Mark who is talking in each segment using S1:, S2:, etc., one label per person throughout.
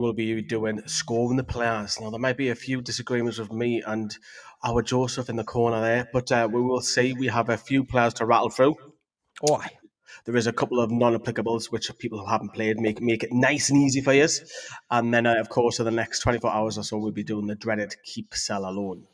S1: We'll be doing scoring the players. Now, there might be a few disagreements with me and our Joseph in the corner there, but we will see. We have a few players to rattle through.
S2: Oh, aye.
S1: There is a couple of non-applicables which people who haven't played make it nice and easy for you. And then, of course, in the next 24 hours or so, we'll be doing the dreaded keep, sell, alone.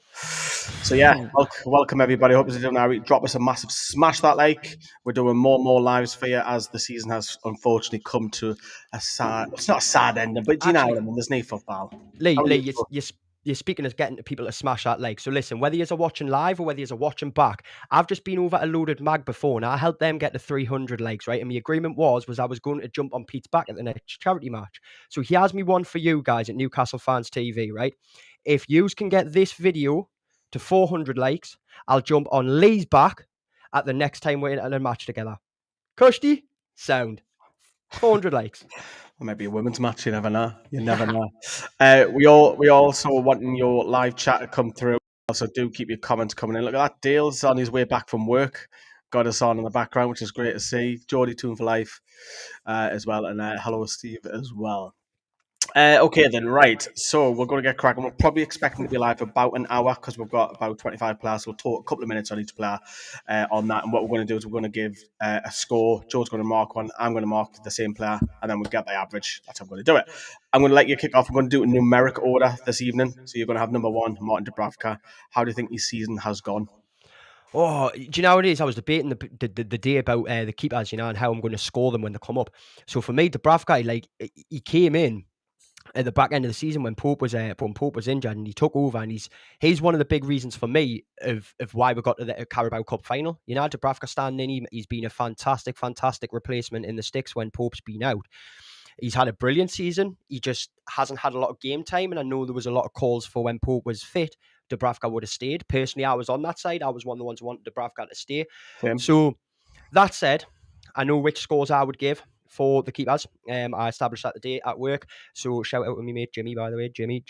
S1: So yeah, welcome everybody. Hope you're doing all right. Drop us a massive smash that like. We're doing more and more lives for you as the season has unfortunately come to a sad. It's not a sad ending, but do you know what I mean? There's no football.
S2: Lee, you're speaking of getting people to smash that like. So listen, whether you're watching live or whether you're watching back, I've just been over to Loaded Mag before, and I helped them get to 300 likes, right? And the agreement was I was going to jump on Pete's back at the next charity match. So he has me one for you guys at Newcastle Fans TV, right? If you can get this video to 400 likes, I'll jump on Lee's back at the next time we're in a match together. Kushti, sound. 400 likes.
S1: Or maybe a women's match. You never know. You never know. We also wanting your live chat to come through. Also, do keep your comments coming in. Look at that. Dale's on his way back from work. Got us on in the background, which is great to see. Geordie Tune for Life as well. And hello, Steve, as well. Okay, then, right. So we're going to get cracking. We're probably expecting to be live for about an hour because we've got about 25 players. So we'll talk a couple of minutes on each player on that. And what we're going to do is we're going to give a score. Joe's going to mark one. I'm going to mark the same player. And then we'll get the average. That's how I'm going to do it. I'm going to let you kick off. I'm going to do it in numeric order this evening. So you're going to have number one, Martin Dubravka. How do you think his season has gone?
S2: Oh, do you know what it is? I was debating the day about the keepers, and how I'm going to score them when they come up. So for me, Dubravka, like, he came in at the back end of the season when Pope was injured, and he took over, and he's one of the big reasons for me of why we got to the Carabao Cup final. Dubravka standing in, he's been a fantastic replacement in the sticks when Pope's been out. He's had a brilliant season. He just hasn't had a lot of game time, and I know there was a lot of calls for when Pope was fit, Dubravka would have stayed. Personally, I was on that side. I was one of the ones who wanted Dubravka to stay.
S1: Same.
S2: So that said, I know which scores I would give for the keepers. I established that today at work. So shout out to me mate Jimmy, by the way. Jimmy.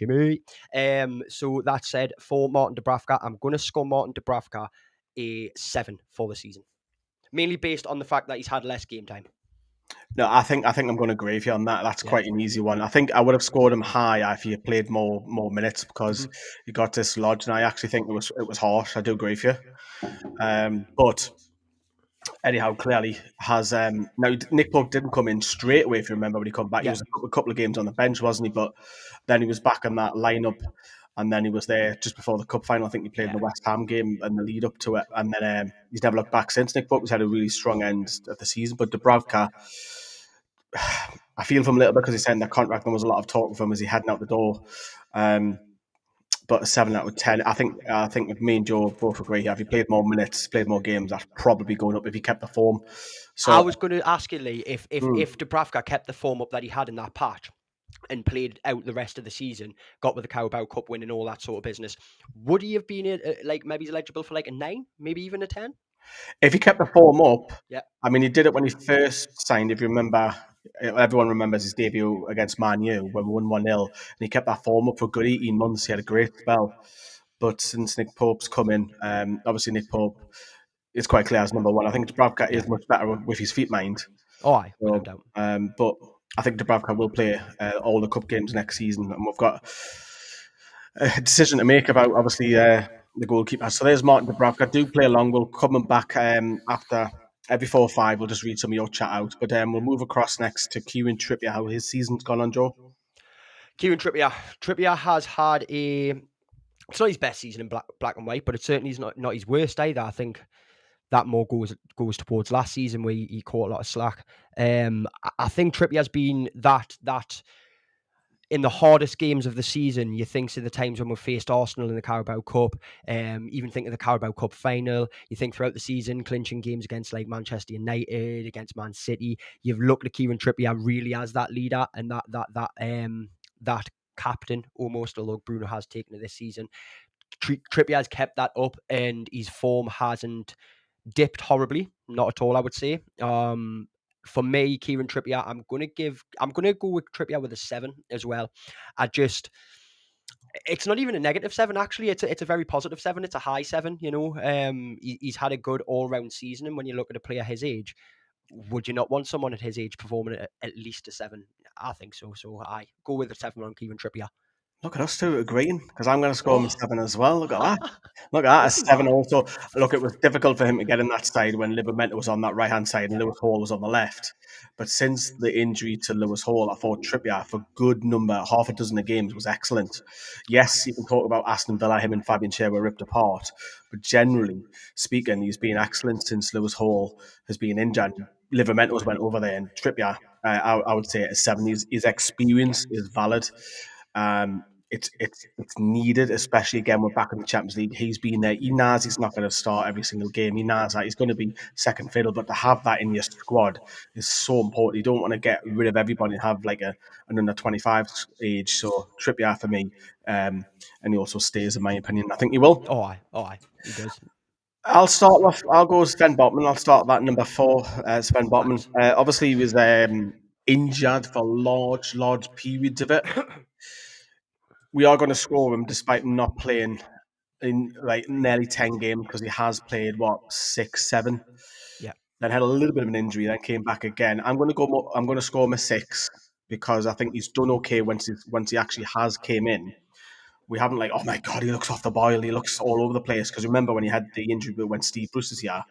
S2: So that said, for Martin Dubravka, I'm going to score Martin Dubravka a 7 for the season. Mainly based on the fact that he's had less game time.
S1: No, I think I'm going to agree with you on that. That's quite an easy one. I think I would have scored him high if he played more minutes because he got dislodged, and I actually think it was harsh. I do agree with you. But anyhow, clearly has now Nick Pope didn't come in straight away. If you remember when he come back, he was a couple of games on the bench, wasn't he? But then he was back in that lineup, and then he was there just before the cup final. I think he played in the West Ham game and the lead up to it, and then he's never looked back since. Nick Pope has had a really strong end of the season, but Dubravka, I feel for him a little bit because he signed that contract. There was a lot of talk of him as he heading out the door. But a 7 out of 10. I think if me and Joe both agree here, if he played more minutes, played more games, that's probably going up if he kept the form. So
S2: I was going to ask you, Lee, if Dubravka kept the form up that he had in that patch and played out the rest of the season, got with the Carabao Cup win and all that sort of business, would he have been maybe eligible for like a 9, maybe even a 10?
S1: If he kept the form up, I mean, he did it when he first signed. If you remember, everyone remembers his debut against Man U when we won 1-0, and he kept that form up for a good 18 months. He had a great spell. But since Nick Pope's come in, obviously Nick Pope is quite clear as number one. I think Dubravka is much better with his feet mind.
S2: Oh, aye, without doubt.
S1: But I think Dubravka will play all the cup games next season, and we've got a decision to make about obviously the goalkeeper. So there's Martin Dubravka. Do play along. We'll come back after every 4 or 5. We'll just read some of your chat out. But we'll move across next to Kieran Trippier. How his season's gone on, Joe?
S2: Kieran Trippier. Trippier has had it's not his best season in black and white, but it certainly is not his worst either. I think that more goes towards last season where he caught a lot of slack. I think Trippier has been that in the hardest games of the season. You think of the times when we faced Arsenal in the Carabao Cup, even think of the Carabao Cup final. You think throughout the season, clinching games against like Manchester United, against Man City. You've looked at Kieran Trippier really as that leader and that captain almost, although Bruno has taken it this season. Trippier has kept that up and his form hasn't dipped horribly, not at all, I would say. For me, Kieran Trippier, I'm gonna go with Trippier with a 7 as well. It's not even a negative 7 actually. It's a very positive 7. It's a high 7. He's had a good all round season, and when you look at a player his age, would you not want someone at his age performing at least a 7? I think so. So I go with the 7 on Kieran Trippier.
S1: Look at us two agreeing, because I'm going to score him a
S2: Oh,
S1: 7 as well. Look at that. Look at that, a
S2: this is
S1: 7
S2: mad.
S1: also. Look, it was difficult for him to get in that side when Livermore was on that right-hand side and
S2: Yeah,
S1: Lewis Hall was on the left. But since the injury to Lewis Hall, I thought Trippier, for good number, half a dozen of games, was excellent. Yes, you can talk about Aston Villa, him and Fabian Schär were ripped apart. But generally speaking, he's been excellent since Lewis Hall has been injured. Livermore went over there, and Trippier, I would say, at a 7. His
S2: yeah,
S1: experience is valid. It's needed, especially again we're back in the Champions League. He's been there. He knows he's not going to start every single game. He knows that he's going to be second fiddle, but to have that in your squad is so important. You don't want to get rid of everybody and have like an under 25 age. So Trippier for me, and he also stays in my opinion. I think he will.
S2: he does.
S1: I'll start off. I'll go with Sven Botman. I'll start that number 4, Sven Botman.
S2: Thanks.
S1: Obviously, he was injured for large periods of it. We are going to score him despite him not playing in like nearly 10 games, because he has played what 6, 7.
S2: Yeah,
S1: Then had a little bit of an injury, then came back again. I'm going to go. I'm going to score him a 6, because I think he's done okay once he actually has came in. We haven't like, oh my god, he looks off the boil, he looks all over the place. Because remember when he had the injury when Steve Bruce was here,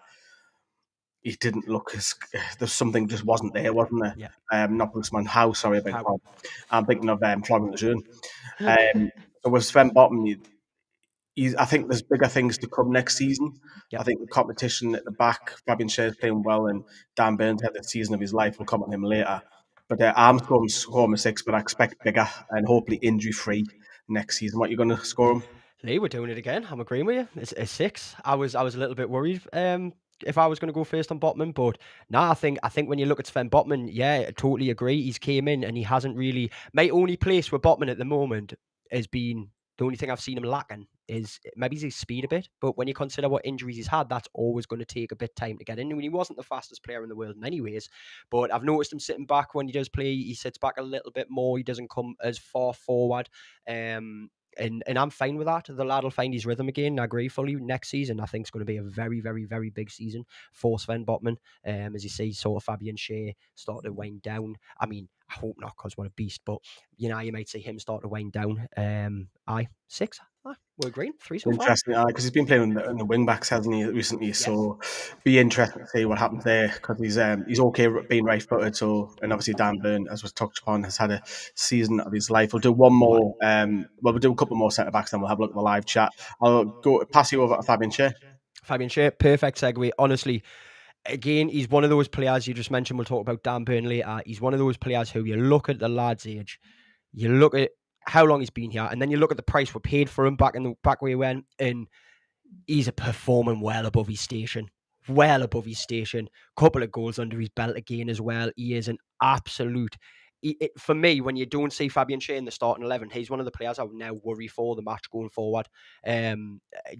S1: he didn't look as, there's something just wasn't there, wasn't there?
S2: yeah.
S1: Not Bruce House, sorry, I beg your
S2: How?
S1: pardon. I'm thinking of Florian Lejeune. So with Sven Botman, I think there's bigger things to come next season.
S2: Yeah.
S1: I think the competition at the back, Fabian Schär's playing well, and Dan Burns had the season of his life. We'll come on him later. But I'm scoring a 6, but I expect bigger and hopefully injury free next season. What are you going to score him?
S2: Lee, we're doing it again. I'm agreeing with you. It's a 6. I was a little bit worried if I was going to go first on Botman, but no, I think when you look at Sven Botman, yeah, I totally agree. He's came in and he hasn't really. My only place with Botman at the moment has been the only thing I've seen him lacking is maybe his speed a bit. But when you consider what injuries he's had, that's always going to take a bit of time to get in. I mean, he wasn't the fastest player in the world in any ways, but I've noticed him sitting back when he does play. He sits back a little bit more. He doesn't come as far forward. And I'm fine with that. The lad will find his rhythm again. I agree fully. Next season, I think it's going to be a very, very, very big season for Sven Botman. As you see, sort of Fabian Schär started to wind down. I mean, I hope not, because what a beast. But you might see him start to wind down. 6. We're agreeing. 3 so far.
S1: Interesting, because he's been playing in the wing backs, hasn't he, recently?
S2: Yes.
S1: So be interesting to see what happens there, because he's okay being right footed. So, and obviously Dan Burn, as was touched upon, has had a season of his life. We'll do one more. We'll do a couple more centre backs, then we'll have a look at the live chat. I'll go pass you over to Fabian Schär.
S2: Fabian Schär, perfect segue. Honestly, again, he's one of those players you just mentioned. We'll talk about Dan Burn later. He's one of those players who you look at the lad's age, you look at how long he's been here, and then you look at the price we paid for him back where he went, and he's performing well above his station. Well above his station. Couple of goals under his belt again as well. He is an absolute. For me, when you don't see Fabian Schär in the starting 11, he's one of the players I would now worry for the match going forward.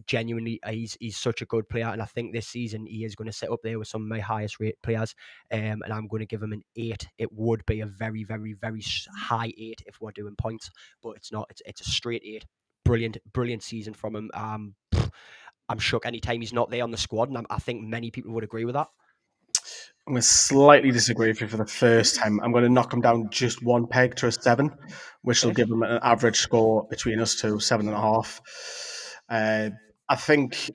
S2: Genuinely, he's such a good player, and I think this season he is going to sit up there with some of my highest rate players. And I'm going to give him an 8. It would be a very, very, very high 8 if we're doing points, but it's not. It's a straight 8. Brilliant season from him. I'm shook anytime he's not there on the squad, and I think many people would agree with that.
S1: I'm going to slightly disagree with you for the first time. I'm going to knock him down just one peg to a 7, which will give him an average score between us two, 7.5. I think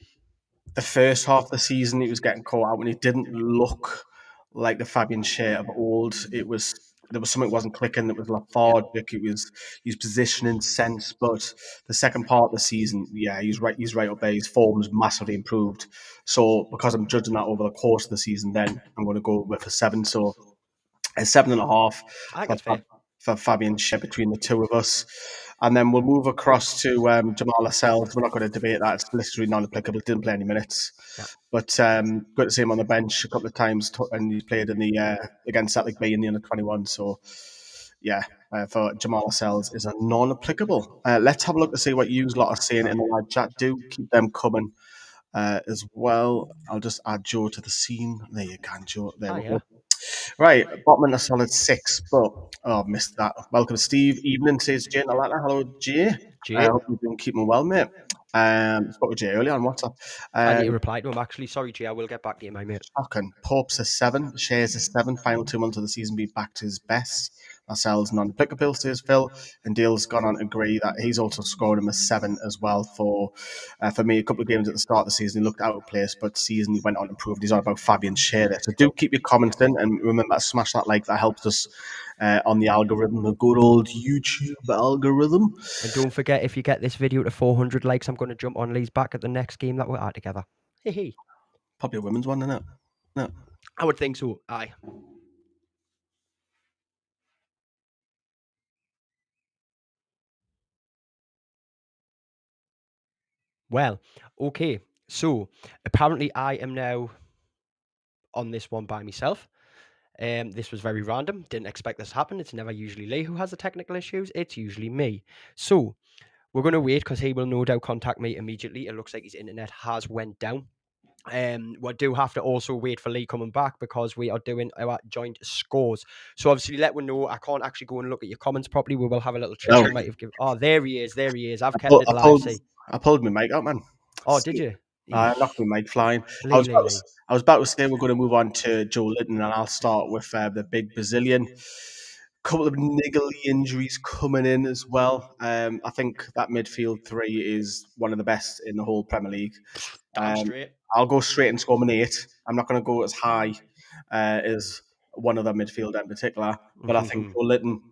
S1: the first half of the season he was getting caught out when he didn't look like the Fabian Schär of old. There was something wasn't clicking. It was
S2: Yeah.
S1: lethargic. It was his positioning sense. But the second part of the season, yeah, he's right. He's right up there. His form's massively improved. So because I'm judging that over the course of the season, then I'm going to go with a 7. So a 7.5
S2: I think
S1: for,
S2: that's fair.
S1: for Fabian Schär between the two of us. And then we'll move across to Jamal Lascelles. We're not going to debate that. It's literally non-applicable. Didn't play any minutes.
S2: Yeah.
S1: But good to see him on the bench a couple of times, and he played in the against Celtic Bay in the under-21. So, yeah, for Jamal Lascelles is a non-applicable. Let's have a look to see what you lot are saying in the live chat. Do keep them coming as well. I'll just add Joe to the scene. There you go, Joe. There we go. Right, Botman a solid 6, but missed that. Welcome, Steve. Evening, says Jay. Hello, Jay. I
S2: Jay.
S1: hope you've been keeping well, mate. Spoke with Jay earlier on WhatsApp.
S2: I need to reply to him, actually. Sorry, Jay, I will get back to you, my mate.
S1: Shocking. Pope's a 7, Shares a 7. Final 2 months of the season be back to his best. Lascelles non-applicable, says Phil. And Dale's gone on to agree that he's also scored him a 7 as well for me. A couple of games at the start of the season, he looked out of place, but season he went on and improved. He's on about Fabian Schär there. So do keep your comments in, and remember to smash that like. That helps us on the algorithm, the good old YouTube algorithm.
S2: And don't forget, if you get this video to 400 likes, I'm going to jump on Lee's back at the next game that we're at together. Hey.
S1: Probably a women's one, isn't it? No.
S2: I would think so. Aye. Well, okay. So apparently I am now on this one by myself. This was very random. Didn't expect this to happen. It's never usually Lee who has the technical issues. It's usually me. So we're going to wait because he will no doubt contact me immediately. It looks like his internet has went down. We do have to also wait for Lee coming back because we are doing our joint scores. So obviously, let me know. I can't actually go and look at your comments properly. We will have a little chat.
S1: No.
S2: I might have given. Oh, there he is. There he is. I've kept it live. See.
S1: I pulled my mic out, man.
S2: Oh, did you?
S1: I knocked my mic flying.
S2: Lee.
S1: I was about to say we're going to move on to Joe Linton, and I'll start with the big Brazilian. Couple of niggly injuries coming in as well. I think that midfield three is one of the best in the whole Premier League.
S2: Damn straight.
S1: I'll go straight and score an 8. I'm not going to go as high as one other midfielder in particular, but I think Joe Linton,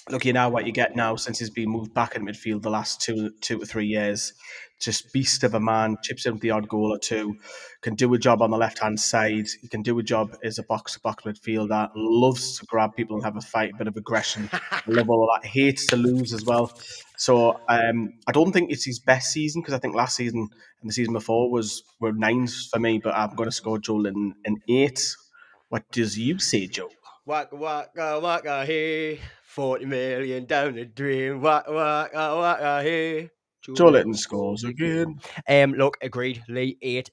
S1: looking now what you get now since he's been moved back in midfield the last 2 to 3 years, just beast of a man, chips in with the odd goal or two, can do a job on the left-hand side. He can do a job as a box-to-box midfielder, loves to grab people and have a fight, a bit of aggression. I love all of that. Hates to lose as well. So I don't think it's his best season because I think last season and the season before were 9s for me, but I'm going to score Joe Linton an 8. What does you say, Joe?
S2: Waka waka waka hey, 40 million down the drain. Waka waka waka hey.
S1: Joe Linton scores again.
S2: Look, agreed. Lee 8.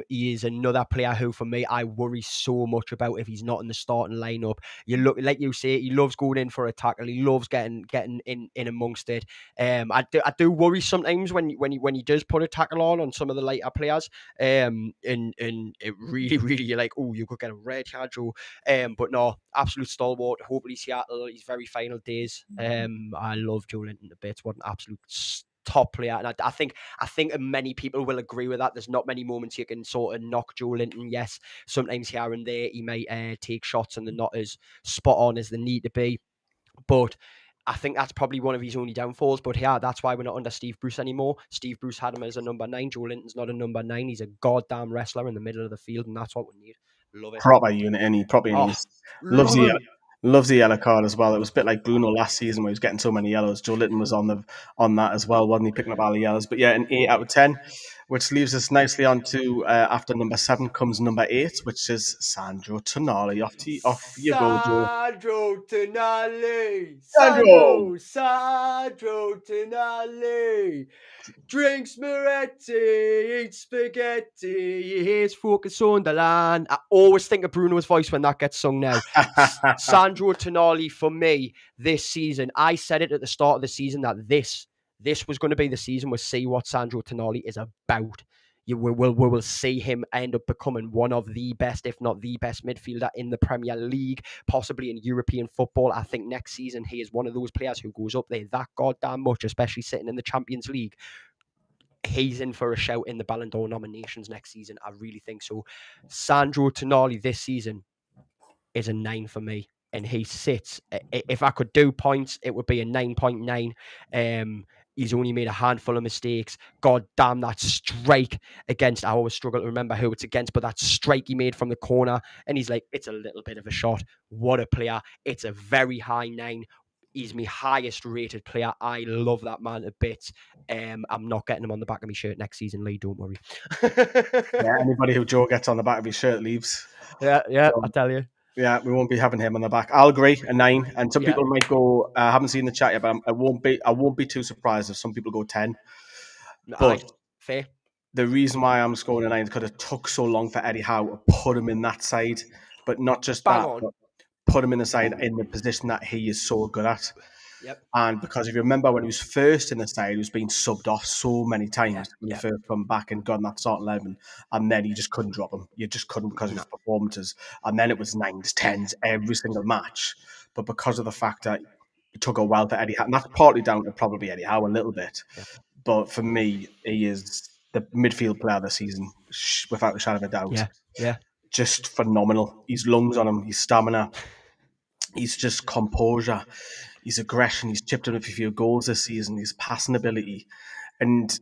S2: He is another player who, for me, I worry so much about if he's not in the starting lineup. You look, like you say, he loves going in for a tackle. He loves getting in amongst it. I do worry sometimes when he does put a tackle on some of the lighter players. And it really you're like, oh, you could get a red card, Joe. But no, absolute stalwart. Hopefully Seattle, his very final days. I love Joe Linton a bit. What an absolute top player, and I think many people will agree with that. There's not many moments you can sort of knock Joe Linton. Yes, sometimes here and there he may take shots and they're not as spot on as they need to be, but I think that's probably one of his only downfalls. But yeah, that's why we're not under Steve Bruce anymore. Steve Bruce had him as a number 9. Joe Linton's not a number 9. He's a goddamn wrestler in the middle of the field, and that's what we need. Love it.
S1: Proper unit, and he probably loves the yellow card as well. It was a bit like Bruno last season where he was getting so many yellows. Joe Linton was on that as well, wasn't he? Picking up all the yellows. But yeah, an 8 out of 10, which leaves us nicely on to after number 7 comes number 8, which is Sandro Tonali. Off you go, Joe.
S2: Sandro Tonali. Sandro Tonali. Drinks Moretti, eats spaghetti, hears Focus Sunderland. I always think of Bruno's voice when that gets sung now. Sandro Tonali, for me, this season, I said it at the start of the season that this was going to be the season we'll see what Sandro Tonali is about. We will see him end up becoming one of the best, if not the best midfielder in the Premier League, possibly in European football. I think next season he is one of those players who goes up there that goddamn much, especially sitting in the Champions League. He's in for a shout in the Ballon d'Or nominations next season. I really think so. Sandro Tonali this season is a 9 for me. And he sits, if I could do points, it would be a 9.9. He's only made a handful of mistakes. God damn, that strike against, I always struggle to remember who it's against, but that strike he made from the corner, and he's like, it's a little bit of a shot. What a player. It's a very high 9. He's my highest rated player. I love that man a bit. I'm not getting him on the back of my shirt next season, Lee. Don't worry.
S1: Yeah, anybody who Joe gets on the back of his shirt leaves.
S2: Yeah, I tell you.
S1: Yeah, we won't be having him on the back. I'll agree, a 9. And some people might go, I haven't seen the chat yet, but I won't be too surprised if some people go 10. But
S2: fair.
S1: The reason why I'm scoring a 9 is because it took so long for Eddie Howe to put him in that side. But not just but put him in the side in the position that he is so good at.
S2: Yep.
S1: And because if you remember when he was first in the side, he was being subbed off so many times when he first come back and got in that starting 11, and then you just couldn't drop him. You just couldn't because of his performances. And then it was 9s, 10s every single match. But because of the fact that it took a while for Eddie Howe, and that's partly down to probably Eddie Howe a little bit.
S2: Yep.
S1: But for me, he is the midfield player of the season, without a shadow of a doubt.
S2: Yeah.
S1: Just phenomenal. His lungs on him, his stamina, he's just composure, his aggression. He's chipped in a few goals this season, his passing ability. And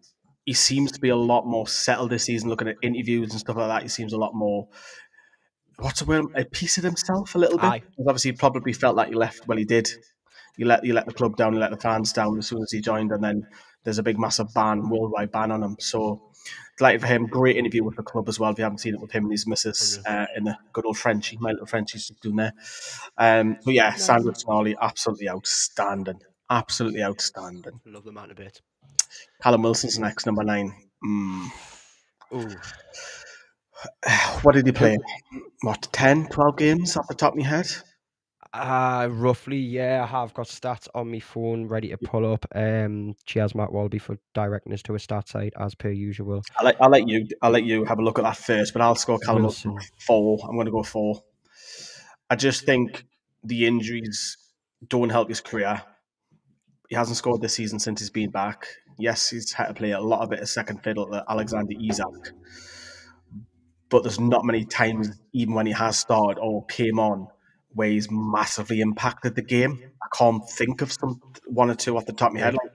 S1: he seems to be a lot more settled this season, looking at interviews and stuff like that. He seems a lot more, what's the word, a piece of himself a little bit.
S2: Aye.
S1: Because obviously he probably felt like he left, well, he did. You let the club down, you let the fans down as soon as he joined, and then there's a big massive ban, worldwide ban on him. So delighted for him. Great interview with the club as well. If you haven't seen it, with him and his missus in the good old Frenchie, my little Frenchie's just doing there. But yeah, Sandro Tonali, absolutely outstanding. Absolutely outstanding.
S2: Love the man a bit.
S1: Callum Wilson's next, number 9.
S2: Ooh.
S1: What did he play? What, 10, 12 games off the top of my head?
S2: Roughly, yeah. I have got stats on my phone ready to pull up. Cheers, Matt Walby, for directing us to a stat site as per usual.
S1: I'll let you have a look at that first, but I'll score Callum Wilson 4. I'm going to go 4. I just think the injuries don't help his career. He hasn't scored this season since he's been back. Yes, he's had to play a lot of it as second fiddle to Alexander Isak, but there's not many times, even when he has started or came on, where he's massively impacted the game. I can't think of one or two off the top of my head. Like,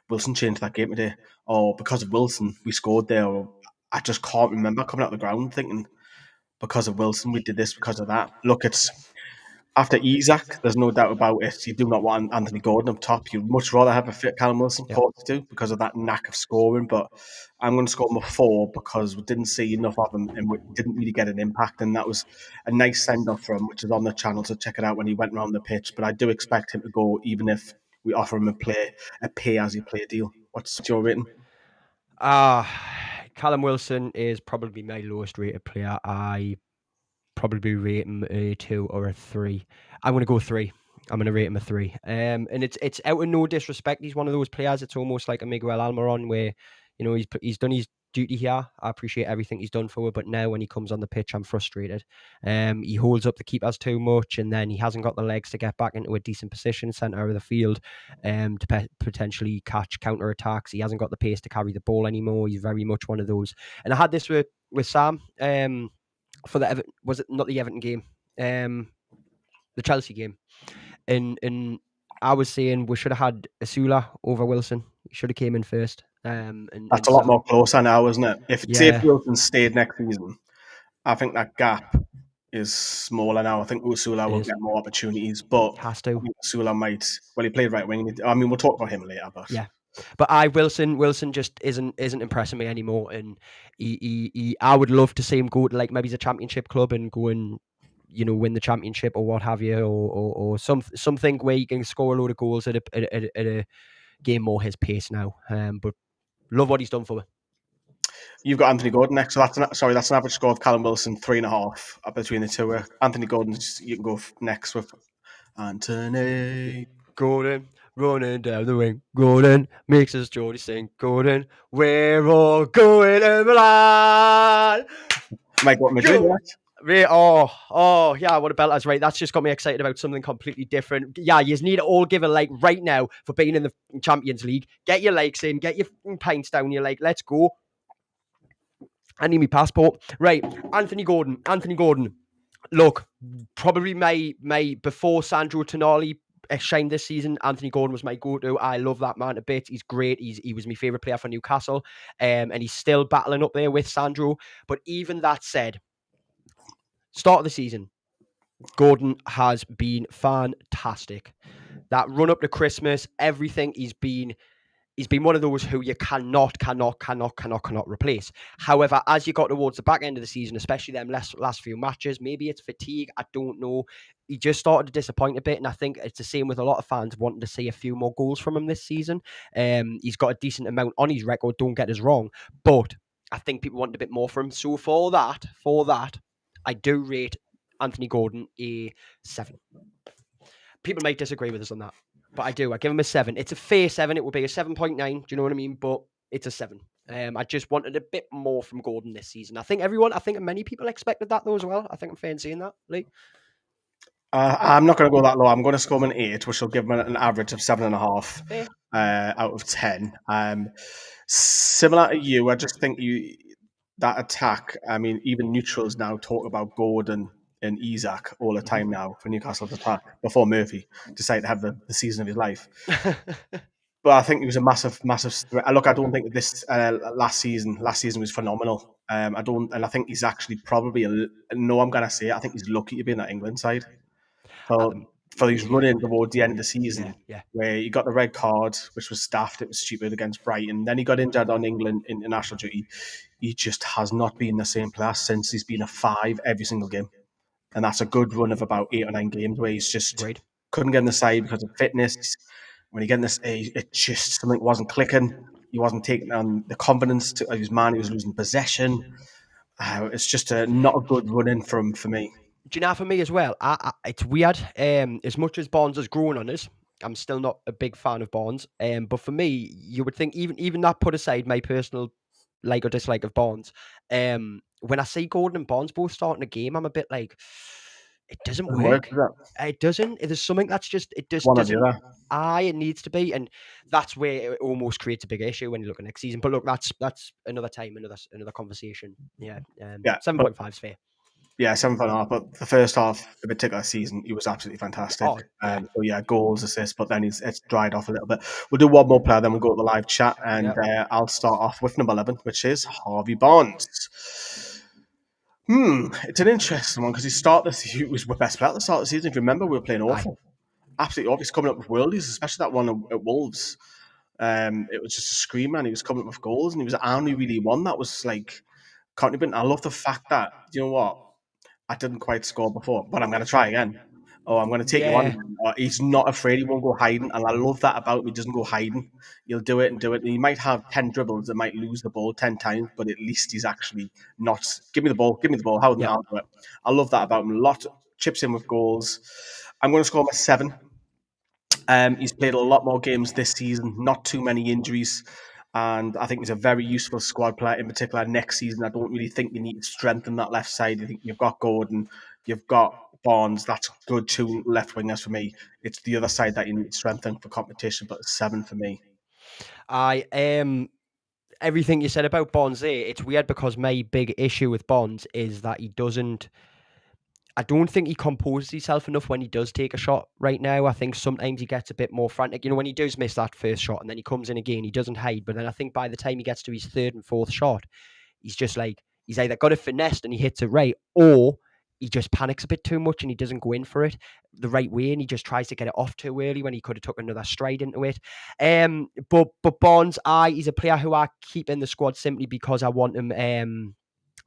S1: Wilson changed that game today, or because of Wilson we scored there. Or I just can't remember coming out of the ground thinking, because of Wilson we did this, because of that. Look, it's after Isak, there's no doubt about it. You do not want Anthony Gordon up top. You'd much rather have a fit Callum Wilson, of course, do, because of that knack of scoring. But I'm going to score him a 4 because we didn't see enough of him and we didn't really get an impact. And that was a nice send off for him, which is on the channel, so check it out when he went around the pitch. But I do expect him to go, even if we offer him a pay as you play deal. What's your rating?
S2: Callum Wilson is probably my lowest rated player. I probably rate him a 2 or a 3. I'm going to go 3. I'm going to rate him a 3. And it's out of no disrespect. He's one of those players. It's almost like a Miguel Almiron where, he's done his duty here. I appreciate everything he's done for her, but now when he comes on the pitch, I'm frustrated. He holds up the keepers too much, and then he hasn't got the legs to get back into a decent position, centre of the field, to potentially catch counter attacks. He hasn't got the pace to carry the ball anymore. He's very much one of those. And I had this with Sam. For the was it not the Everton game, the Chelsea game, and I was saying we should have had Asula over Wilson. He should have came in first.
S1: That's a lot more closer now, isn't it? If Wilson stayed next season, I think that gap is smaller now. I think Usula will get more opportunities, but
S2: has to.
S1: Usula might. Well, he played right wing. I mean, we'll talk about him later, but
S2: yeah. But Wilson just isn't impressing me anymore, and I would love to see him go to like maybe a championship club and go and win the championship or what have you, or something where you can score a load of goals at a game more his pace now. But love what he's done for me.
S1: You've got Anthony Gordon next, so that's an average score of Callum Wilson 3.5 between the two. Anthony Gordon, you can go next with Anthony
S2: Gordon. Running down the wing, Gordon makes us Geordie sing. Gordon, we're all going to Milan.
S1: Mike, what Madrid?
S2: Yeah, what a belter's right. That's just got me excited about something completely different. Yeah, you need to all give a like right now for being in the Champions League. Get your likes in, get your pints down. You're like, let's go. I need my passport. Right, Anthony Gordon. Look, probably my before Sandro Tonali shined this season, Anthony Gordon was my go-to. I love that man a bit. He's great. He was my favourite player for Newcastle, and he's still battling up there with Sandro. But even that said, start of the season, Gordon has been fantastic. That run up to Christmas, everything, he's been one of those who you cannot replace. However, as you got towards the back end of the season, especially them last few matches, maybe it's fatigue, I don't know. He just started to disappoint a bit, and I think it's the same with a lot of fans wanting to see a few more goals from him this season. He's got a decent amount on his record, don't get us wrong, but I think people want a bit more from him. So for that, I do rate Anthony Gordon a 7. People might disagree with us on that. But I do. I give him a 7. It's a fair 7. It would be a 7.9. Do you know what I mean? But it's a 7. I just wanted a bit more from Gordon this season. I think many people expected that though as well. I think I'm fair in saying that, Lee.
S1: I'm not going to go that low. I'm going to score him an 8, which will give him an average of 7.5
S2: Fair.
S1: out of 10. Similar to you, I just think that attack. I mean, even neutrals now talk about Gordon and Isak all the time now for Newcastle's attack. Before Murphy decided to have the season of his life. But I think he was a massive threat. Look, I don't think this last season was phenomenal. I think he's actually probably no. I'm gonna say it, I think he's lucky to be in that England side for his running towards the end of the season,
S2: yeah.
S1: where he got the red card, which was staffed. It was stupid against Brighton. Then he got injured on England international duty. He just has not been the same player since. He's been a 5 every single game, and that's a good run of about 8 or 9 games where he's just
S2: Great.
S1: couldn't get in the side because of fitness. When he got in this, it just something wasn't clicking. He wasn't taking on the confidence of his man. He was losing possession. It's just not a good run in for me.
S2: Do you know, for me as well, it's weird. As much as Barnes has grown on us, I'm still not a big fan of Barnes. But for me, you would think even that put aside my personal like or dislike of Barnes, when I see Gordon and Barnes both starting a game, I'm a bit like, it doesn't work. It doesn't. There's something that's just it just
S1: One or
S2: doesn't.
S1: the other.
S2: It needs to be, and that's where it almost creates a big issue when you look at next season. But look, that's another time, another conversation. Yeah, 7.5 is fair.
S1: Yeah, 7.5. But the first half, in particular season, he was absolutely fantastic.
S2: Oh, yeah.
S1: So yeah, goals, assists, but then it's dried off a little bit. We'll do one more player, then we'll go to the live chat, and I'll start off with number 11, which is Harvey Barnes. It's an interesting one because he was the best player at the start of the season. If you remember, we were playing awful. Absolutely obvious coming up with worldies, especially that one at Wolves. It was just a screamer, and he was coming up with goals, and he was the only really one that was like, can't even. I love the fact that, you know what, I didn't quite score before, but I'm going to try again. Oh, I'm going to take you on. He's not afraid. He won't go hiding. And I love that about him. He doesn't go hiding. He'll do it and do it. And he might have 10 dribbles and might lose the ball 10 times, but at least he's actually not, give me the ball. How do it? I love that about him. A lot chips in with goals. I'm going to score him a 7. He's played a lot more games this season, not too many injuries. And I think he's a very useful squad player, in particular next season. I don't really think you need to strengthen that left side. I think you've got Gordon, you've got Barnes. That's good 2 left wingers for me. It's the other side that you need to strengthen for competition, but 7 for me.
S2: Everything you said about Barnes there, it's weird because my big issue with Barnes is that I don't think he composes himself enough when he does take a shot right now. I think sometimes he gets a bit more frantic. You know, when he does miss that first shot and then he comes in again, he doesn't hide. But then I think by the time he gets to his 3rd and 4th shot, he's just like, he's either got it finessed and he hits it right, or he just panics a bit too much and he doesn't go in for it the right way, and he just tries to get it off too early when he could have took another stride into it. But Barnes, he's a player who I keep in the squad simply because I want him.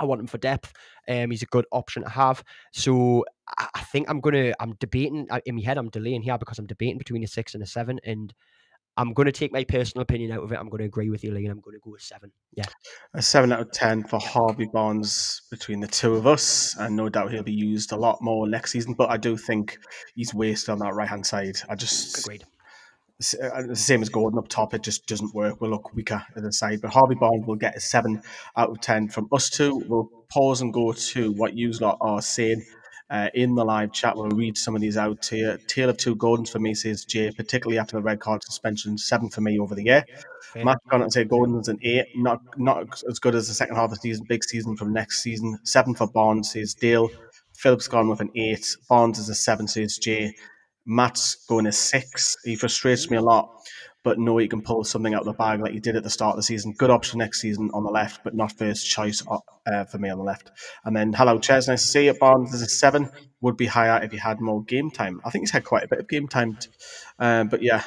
S2: I want him for depth. He's a good option to have. So I think I'm debating in my head. I'm delaying here because I'm debating between a 6 and a 7, and I'm going to take my personal opinion out of it. I'm going to agree with you, Lee, and I'm going to go with 7. Yeah.
S1: A 7 out of 10 for Harvey Barnes between the two of us, and no doubt he'll be used a lot more next season. But I do think he's wasted on that right-hand side.
S2: Agreed.
S1: The same as Gordon up top, it just doesn't work. We'll look weaker at the side. But Harvey Barnes will get a 7 out of 10 from us two. We'll pause and go to what you lot are saying in the live chat. We'll read some of these out to you. Tale of 2 Gordons for me, says Jay, particularly after the red card suspension. 7 for me over the year. Matt's gone and say Gordon's an 8, not as good as the second half of the season. Big season from next season. 7 for Barnes, says Dale. Philip's gone with an 8. Barnes is a 7, says Jay. Matt's going a 6. He frustrates me a lot, but no, he can pull something out of the bag like he did at the start of the season. Good option next season on the left, but not first choice for me on the left. And then, hello, Ches, nice to see you. Barnes is a 7. Would be higher if he had more game time. I think he's had quite a bit of game time. But yeah,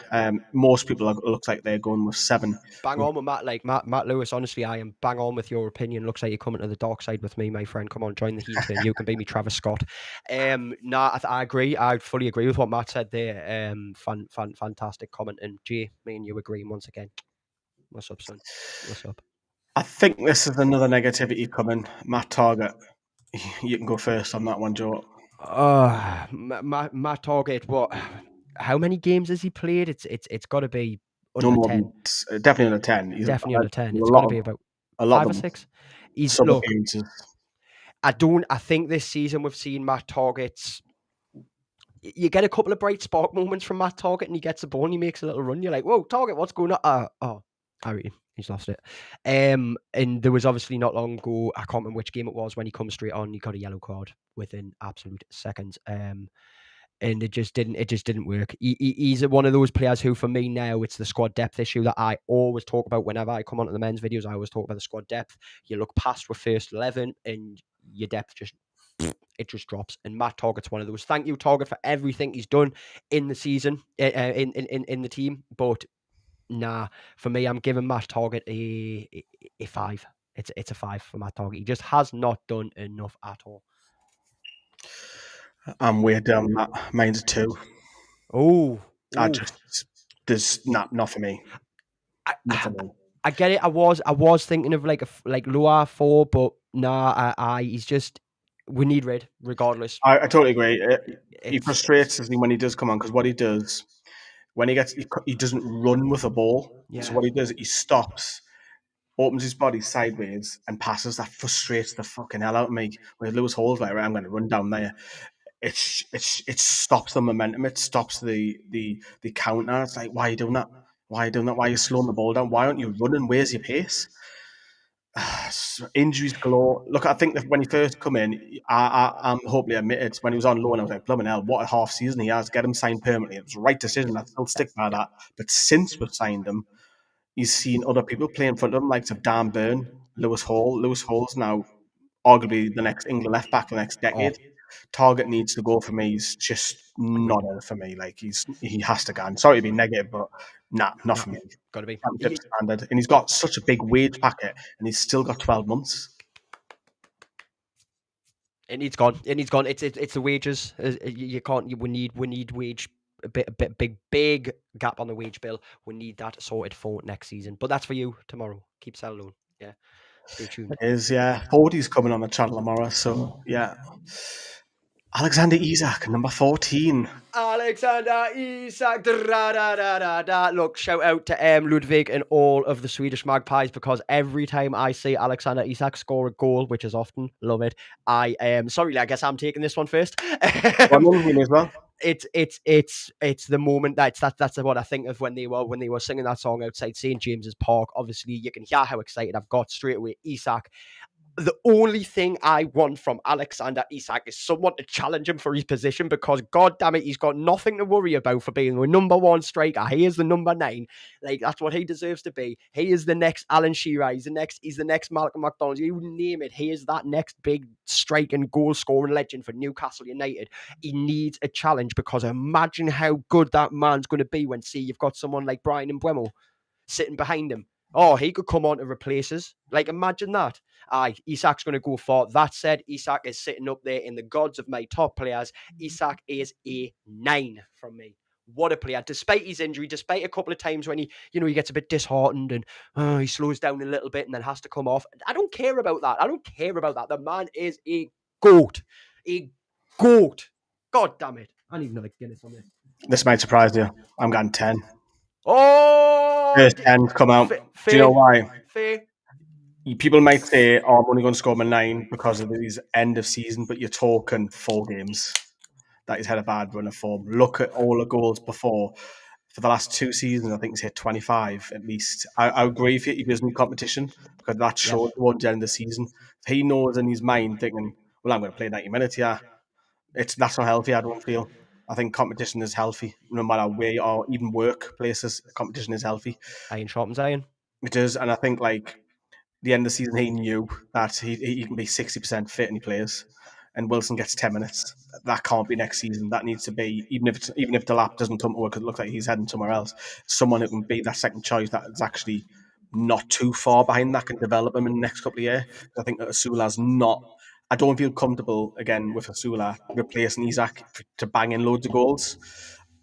S1: most people look like they're going with 7.
S2: Bang on with Matt. Like Matt Lewis, honestly, I am bang on with your opinion. Looks like you're coming to the dark side with me, my friend. Come on, join the heat and you can be me Travis Scott. I agree. I fully agree with what Matt said there. Fantastic comment. And Jay, me and you agreeing once again. What's up, son? What's up?
S1: I think this is another negativity coming. Matt Target. You can go first on that one, Joe.
S2: My target, what? how many games has he played? It's got to be
S1: No
S2: under
S1: more
S2: 10.
S1: than definitely under 10. He's
S2: Definitely under 10.
S1: a
S2: It's got
S1: lot
S2: to
S1: of
S2: be about
S1: a lot of
S2: 5 or
S1: them
S2: 6. He's
S1: sub
S2: look.
S1: appearances.
S2: I think this season we've seen Matt Target's. You get a couple of bright spark moments from Matt Target, and he gets the ball and he makes a little run. You're like, whoa, Target, what's going on? Harry, he's lost it. And there was obviously not long ago, I can't remember which game it was, when he comes straight on, he got a yellow card within absolute seconds. And it just didn't work. He's one of those players who, for me now, it's the squad depth issue that I always talk about whenever I come onto the men's videos. I always talk about the squad depth. You look past your first 11 and your depth just drops. And Matt Target's one of those. Thank you, Target, for everything he's done in the season, in the team. But nah, for me, I'm giving Matt Target a 5. It's a 5 for Matt Target. He just has not done enough at all.
S1: I'm weird on that. Mine's a 2.
S2: Oh,
S1: There's not for me. Not for me.
S2: I get it. I was thinking of like lower 4, but nah, he's just, we need Red regardless.
S1: I totally agree. He frustrates me when he does come on, because what he does when he doesn't run with the ball.
S2: Yeah.
S1: So what he does, he stops, opens his body sideways, and passes. That frustrates the fucking hell out of me. Where Lewis Hall's like, right, I'm going to run down there. It stops the momentum. It stops the counter. It's like, why are you doing that? Why are you doing that? Why are you slowing the ball down? Why aren't you running? Where's your pace? Injuries galore. Look, I think that when he first come in, I'm hopefully admitted, when he was on loan, I was like, blooming hell, what a half season he has. Get him signed permanently. It was the right decision. I still stick by that. But since we've signed him, he's seen other people play in front of him, like Dan Burn, Lewis Hall. Lewis Hall's now arguably the next England left back for the next decade. Target needs to go for me. He's just not in it for me. Like he has to go. I'm sorry to be negative, but not for me.
S2: Got to be.
S1: Championship standard, and he's got such a big wage packet, and he's still got 12 months.
S2: It needs gone. It's the wages. You can't. We need wage. A big gap on the wage bill. We need that sorted for next season. But that's for you tomorrow. Keep Sal alone. Yeah. Stay tuned.
S1: It is, yeah. 40's coming on the channel tomorrow, so yeah. Alexander Isak, number 14.
S2: Alexander Isak. Look, shout out to Ludwig and all of the Swedish Magpies, because every time I see Alexander Isak score a goal, which is often, love it, I am sorry, I guess I'm taking this one first.
S1: As well.
S2: It's the moment that's what I think of when they were singing that song outside St. James's Park. Obviously, you can hear how excited I've got straight away. Isak. The only thing I want from Alexander Isak is someone to challenge him for his position, because god damn it, he's got nothing to worry about for being the number 1 striker. He is the number 9. Like, that's what he deserves to be. He is the next Alan Shearer. He's the next Malcolm McDonald. You name it. He is that next big striking goal scoring legend for Newcastle United. He needs a challenge, because imagine how good that man's going to be when, see, you've got someone like Brian Mbeumo sitting behind him. Oh, he could come on to replace us. Like, imagine that. Isak's going to go for. That said, Isak is sitting up there in the gods of my top players. Isak is a 9 from me. What a player. Despite his injury, despite a couple of times when he gets a bit disheartened and he slows down a little bit and then has to come off. I don't care about that. The man is a goat. A goat. God damn it. I don't even know the Guinness on this.
S1: This might surprise you. I'm getting 10.
S2: Oh!
S1: First 10 come out. Do you know why?
S2: Fair.
S1: People might say, oh, I'm only going to score my 9 because of his end of season, but you're talking 4 games that he's had a bad run of form. Look at all the goals before. For the last 2 seasons, I think he's hit 25 at least. I agree with you. He does need competition, because that showed towards the end of the season. If he knows in his mind thinking, well, I'm going to play 90 minutes, that's not healthy, I don't feel. I think competition is healthy, no matter where you are, even workplaces, competition is healthy.
S2: Iron sharpens iron.
S1: It is, and I think, like, the end of the season, he knew that he can be 60% fit and he plays, and Wilson gets 10 minutes. That can't be next season. That needs to be, even if Delap doesn't come to work, it looks like he's heading somewhere else, someone who can be that second choice that is actually not too far behind, that can develop him in the next couple of years. I think that Asula's not. I don't feel comfortable again with Asula replacing Isak to bang in loads of goals.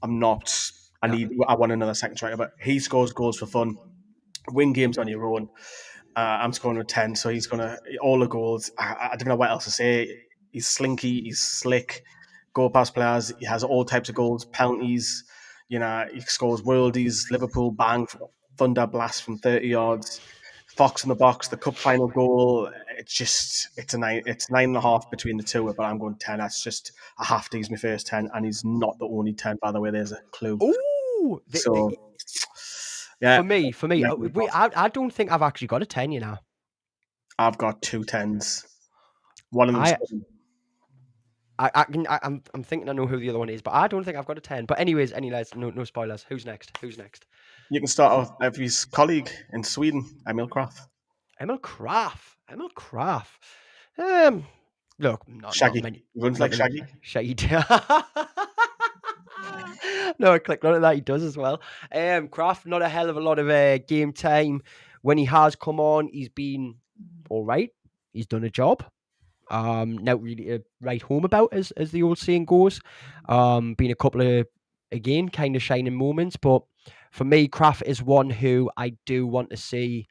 S1: I'm not. I want another second striker, but he scores goals for fun. Win games on your own. I'm scoring a 10, so he's going to, all the goals. I don't know what else to say. He's slinky, he's slick, goal pass players. He has all types of goals, penalties. You know, he scores worldies, Liverpool bang, thunder blast from 30 yards, Fox in the box, the cup final goal. It's 9.5 between the two, but I'm going 10. That's just I have to use my first 10, and he's not the only 10. By the way, there's a clue.
S2: Oh,
S1: So yeah,
S2: for me, I don't think I've actually got a 10. You know,
S1: I've got 2 10s. One of them's
S2: I I'm thinking I know who the other one is, but I don't think I've got a 10. But anyways, no spoilers. Who's next?
S1: You can start off with his colleague in Sweden, Emil Kraft.
S2: Emil Kraft. Um, look, not
S1: Shaggy.
S2: many,
S1: He runs like Shaggy.
S2: Shaggy. No, I clicked on that. He does as well. Kraft, not a hell of a lot of game time. When he has come on, he's been all right. He's done a job. Not really to write home about, as the old saying goes. Been a couple of, again, kind of shining moments, but for me, Kraft is one who I do want to see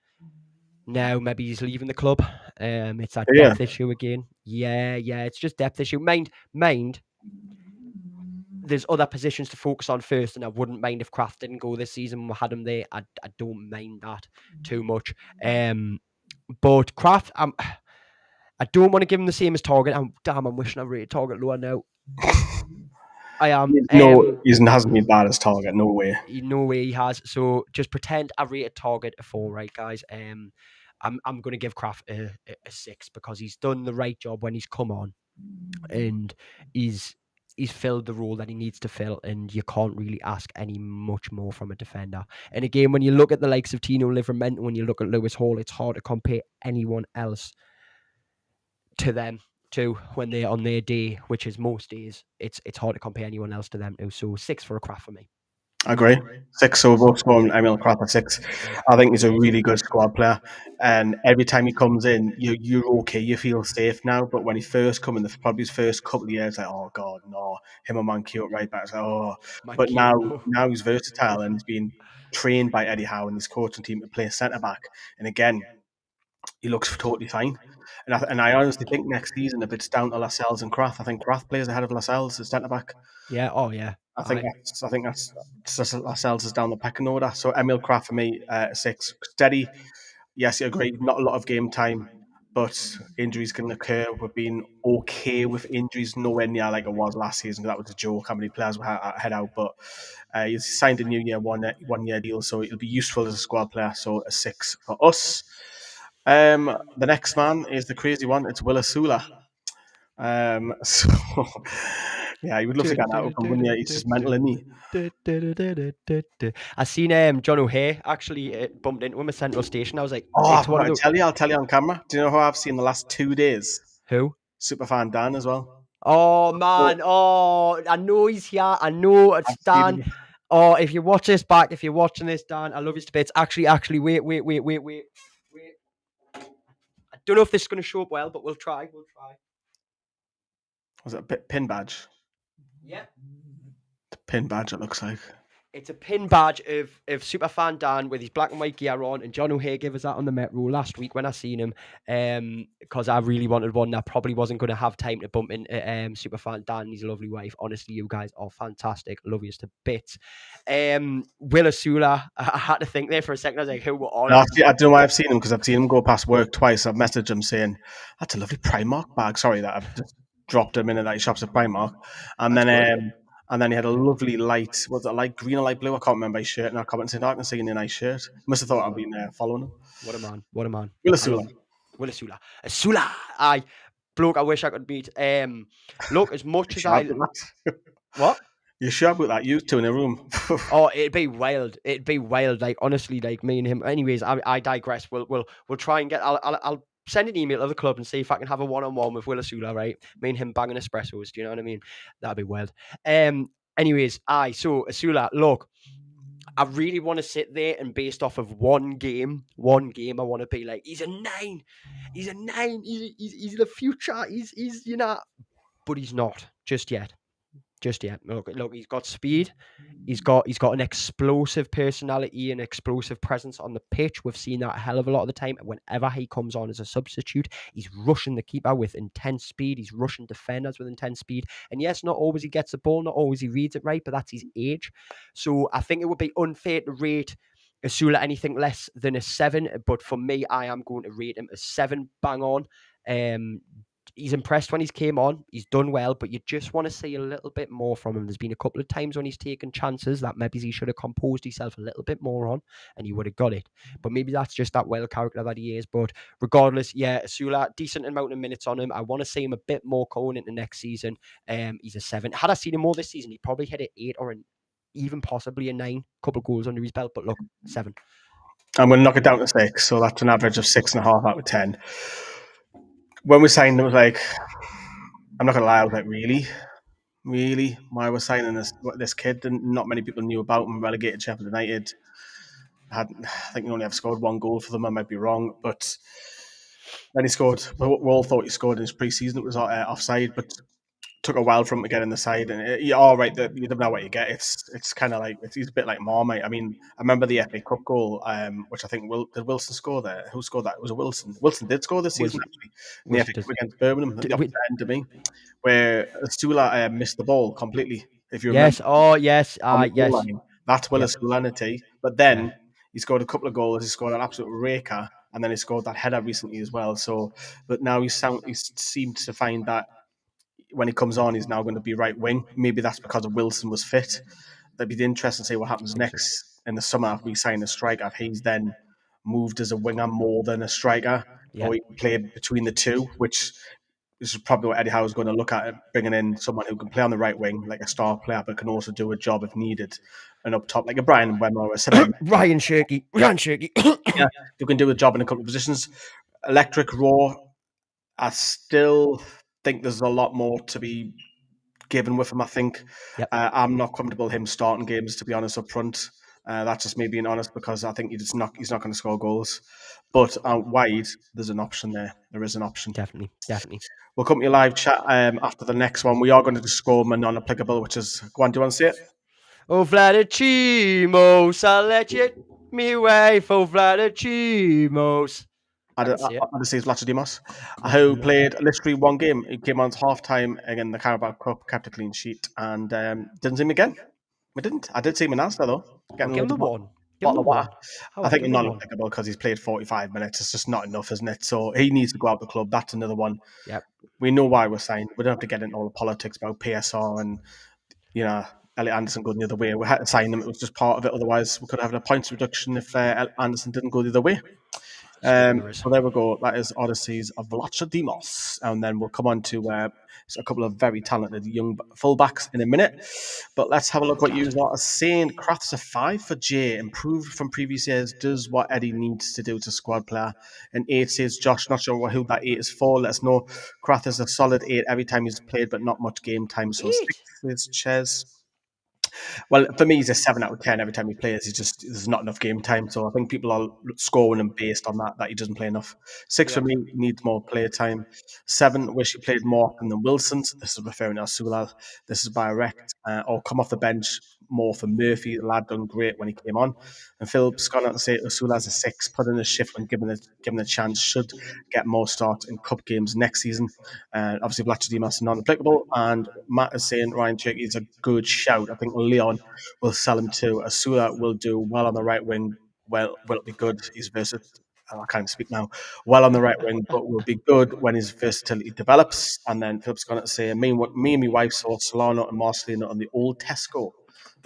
S2: now. Maybe he's leaving the club. It's that
S1: Yeah.
S2: depth issue again. Yeah, it's just depth issue. Mind. There's other positions to focus on first, and I wouldn't mind if Kraft didn't go this season. We had him there. I don't mind that too much. But Kraft, I don't want to give him the same as Target. I'm wishing I rated Target lower now. I am.
S1: No, he hasn't been bad as Target. No way.
S2: No way he has. So just pretend I rated Target a 4, right, guys? I'm going to give Kraft a 6 because he's done the right job when he's come on, and he's filled the role that he needs to fill, and you can't really ask any much more from a defender. And again, when you look at the likes of Tino Livramento, when you look at Lewis Hall, it's hard to compare anyone else to them too when they're on their day, which is most days. It's hard to compare anyone else to them too. So 6 for a Kraft for me.
S1: I agree. 6, so we're both scoring Emil Kraft at 6. I think he's a really good squad player, and every time he comes in, you're okay. You feel safe now. But when he first come in, probably his first couple of years, like, oh god, no, him and Mankiw at right back. It's like, oh, but now he's versatile and he's being trained by Eddie Howe and his coaching team to play centre back. And again, he looks totally fine. And I honestly think next season, if it's down to Lascelles and Kraft, I think Kraft plays ahead of Lascelles as centre back.
S2: Yeah. Oh yeah.
S1: I think that's Lascelles is down the pecking order. So Emil Kraft for me, 6. Steady. Yes, you agree. Not a lot of game time, but injuries can occur. We've been okay with injuries, nowhere near like it was last season. That was a joke how many players were head out. But he's signed a new year 1 year deal, so it'll be useful as a squad player. So a 6 for us. The next man is the crazy one. It's Willisula. So yeah, you would love to get that outcome, wouldn't you? He's just mental, isn't he?
S2: I seen John O'Hare actually bumped into him at Central Station. I was like,
S1: I'll tell you on camera. Do you know who I've seen the last 2 days?
S2: Who?
S1: Superfan Dan as well.
S2: Oh man, I know he's here. I know it's Dan. Oh, if you watch this back, if you're watching this, Dan, I love his bits. Actually, wait. I don't know if this is going to show up well, but we'll try.
S1: Was it a pin badge?
S2: Yeah.
S1: The pin badge, it looks like.
S2: It's a pin badge of Superfan Dan with his black and white gear on, and John O'Hare gave us that on the Metro last week when I seen him, because I really wanted one that probably wasn't going to have time to bump into Superfan Dan and his lovely wife. Honestly, you guys are fantastic. Love you to bits. Willisula, I had to think there for a second. I was like, who were on?
S1: I don't know why I've seen him, because I've seen him go past work twice. I've messaged him saying, that's a lovely Primark bag. Sorry that I've just dropped him in that he shops at Primark. And then he had a lovely light, was it light green or light blue? I can't remember his shirt. And I commented saying, I can see in a nice shirt. Must have thought I'd been following him.
S2: What a man. Willisula. Sula. Aye. Bloke, I wish I could beat. Look, as much as I... What?
S1: You're sure about that? You two in a room.
S2: Oh, it'd be wild. Like, honestly, like me and him. Anyways, I digress. We'll try and get... I'll send an email to the club and see if I can have a one-on-one with Willisula, right? Me and him banging espressos. Do you know what I mean? That'd be wild. Anyways, so Asula, look, I really want to sit there and based off of one game, I want to be like, he's a 9. He's the future. He's but he's not just yet. Just yet. Look, he's got speed. He's got an explosive personality and explosive presence on the pitch. We've seen that a hell of a lot of the time. Whenever he comes on as a substitute, he's rushing the keeper with intense speed. He's rushing defenders with intense speed. And yes, not always he gets the ball, not always he reads it right, but that's his age. So I think it would be unfair to rate Asula anything less than a 7. But for me, I am going to rate him a 7, bang on. He's impressed when he's came on. He's done well, but you just want to see a little bit more from him. There's been a couple of times when he's taken chances that maybe he should have composed himself a little bit more on, and he would have got it. But maybe that's just that wild character that he is. But regardless, yeah, Asula, decent amount of minutes on him. I want to see him a bit more going into next season. He's a 7. Had I seen him more this season, he'd probably hit an 8 or even possibly a 9. Couple of goals under his belt, but look, 7.
S1: I'm going to knock it down to 6, so that's an average of 6.5 out of 10. When we signed, it was like, I'm not going to lie, I was like, really? Why we're signing this kid? And not many people knew about him. Relegated Sheffield United. I think he only have scored 1 goal for them. I might be wrong, but then he scored. We all thought he scored in his pre-season. It was offside, but took a while for him to get in the side. And you're all right that you don't know what you get. It's kind of like he's a bit like Marmite. I mean, I remember the FA Cup goal, which I think did Wilson score there? Who scored that? It was a Wilson. Wilson did score this season actually in the FA Cup against Birmingham at the opposite end to me, where Stula missed the ball completely. If you remember,
S2: yes, oh yes,
S1: on the goal
S2: yes.
S1: line, that's Willis Lanity. But then he scored a couple of goals. He scored an absolute raker, and then he scored that header recently as well. So, but now he seemed to find that when he comes on, he's now going to be right wing. Maybe that's because of Wilson was fit. That'd be interesting to see what happens next in the summer if we sign a striker. If he's then moved as a winger more than a striker, or he can play between the two, which is probably what Eddie Howe's going to look at, bringing in someone who can play on the right wing, like a star player, but can also do a job if needed, and up top, like a Brian Wemmer or a Simon.
S2: Ryan Shirky.
S1: Yeah, who can do a job in a couple of positions. Electric Raw, I still think there's a lot more to be given with him. I think I'm not comfortable him starting games, to be honest, up front. That's just me being honest, because I think he's not going to score goals. But wide, there's an option there. There is an option.
S2: Definitely.
S1: We'll come to your live chat after the next one. We are going to score my non-applicable, which is, go on, do you want to see it?
S2: Oh, Vladachimos, I'll let you me wife, oh, Vladachimos.
S1: I see it's Vlachodimos, who played literally 1 game. He came on half time again, the Carabao Cup, kept a clean sheet, and didn't see him again. We didn't. I did see him in Asda though.
S2: Give him the 1.
S1: Bottle of water. I think not applicable because he's played 45 minutes. It's just not enough, isn't it? So he needs to go out the club. That's another one.
S2: Yep.
S1: We know why we're signed. We don't have to get into all the politics about PSR and, Elliot Anderson going the other way. We had to sign him. It was just part of it. Otherwise, we could have had a points reduction if Anderson didn't go the other way. So there we go. That is Odysseys of Vlachodimos. And then we'll come on to a couple of very talented young fullbacks in a minute. But let's have a look what you are saying. Crafts a 5 for Jay. Improved from previous years. Does what Eddie needs to do to squad player. And 8 says Josh. Not sure who that 8 is for. Let us know. Craft is a solid 8 every time he's played, but not much game time. So 6 is Ches. Well, for me, he's a 7 out of 10 every time he plays. There's not enough game time. So I think people are scoring him based on that he doesn't play enough. 6 for me, needs more play time. 7, wish he played more often than Wilson. This is referring to Sulal. This is by Rect. Or come off the bench more for Murphy. The lad done great when he came on. And Philip's gone out to say Sulala's a 6. Put in a shift when given a chance. Should get more starts in cup games next season. Obviously, Vlachodimos non-applicable. And Matt is saying Ryan Cherky is a good shout. I think Leon will sell him too. Asula will do well on the right wing. Well, will it be good? He's versatile. I can't speak now. Well on the right wing, but will be good when his versatility develops. And then Philip's going to say, me and my wife saw Solano and Marcelino on the old Tesco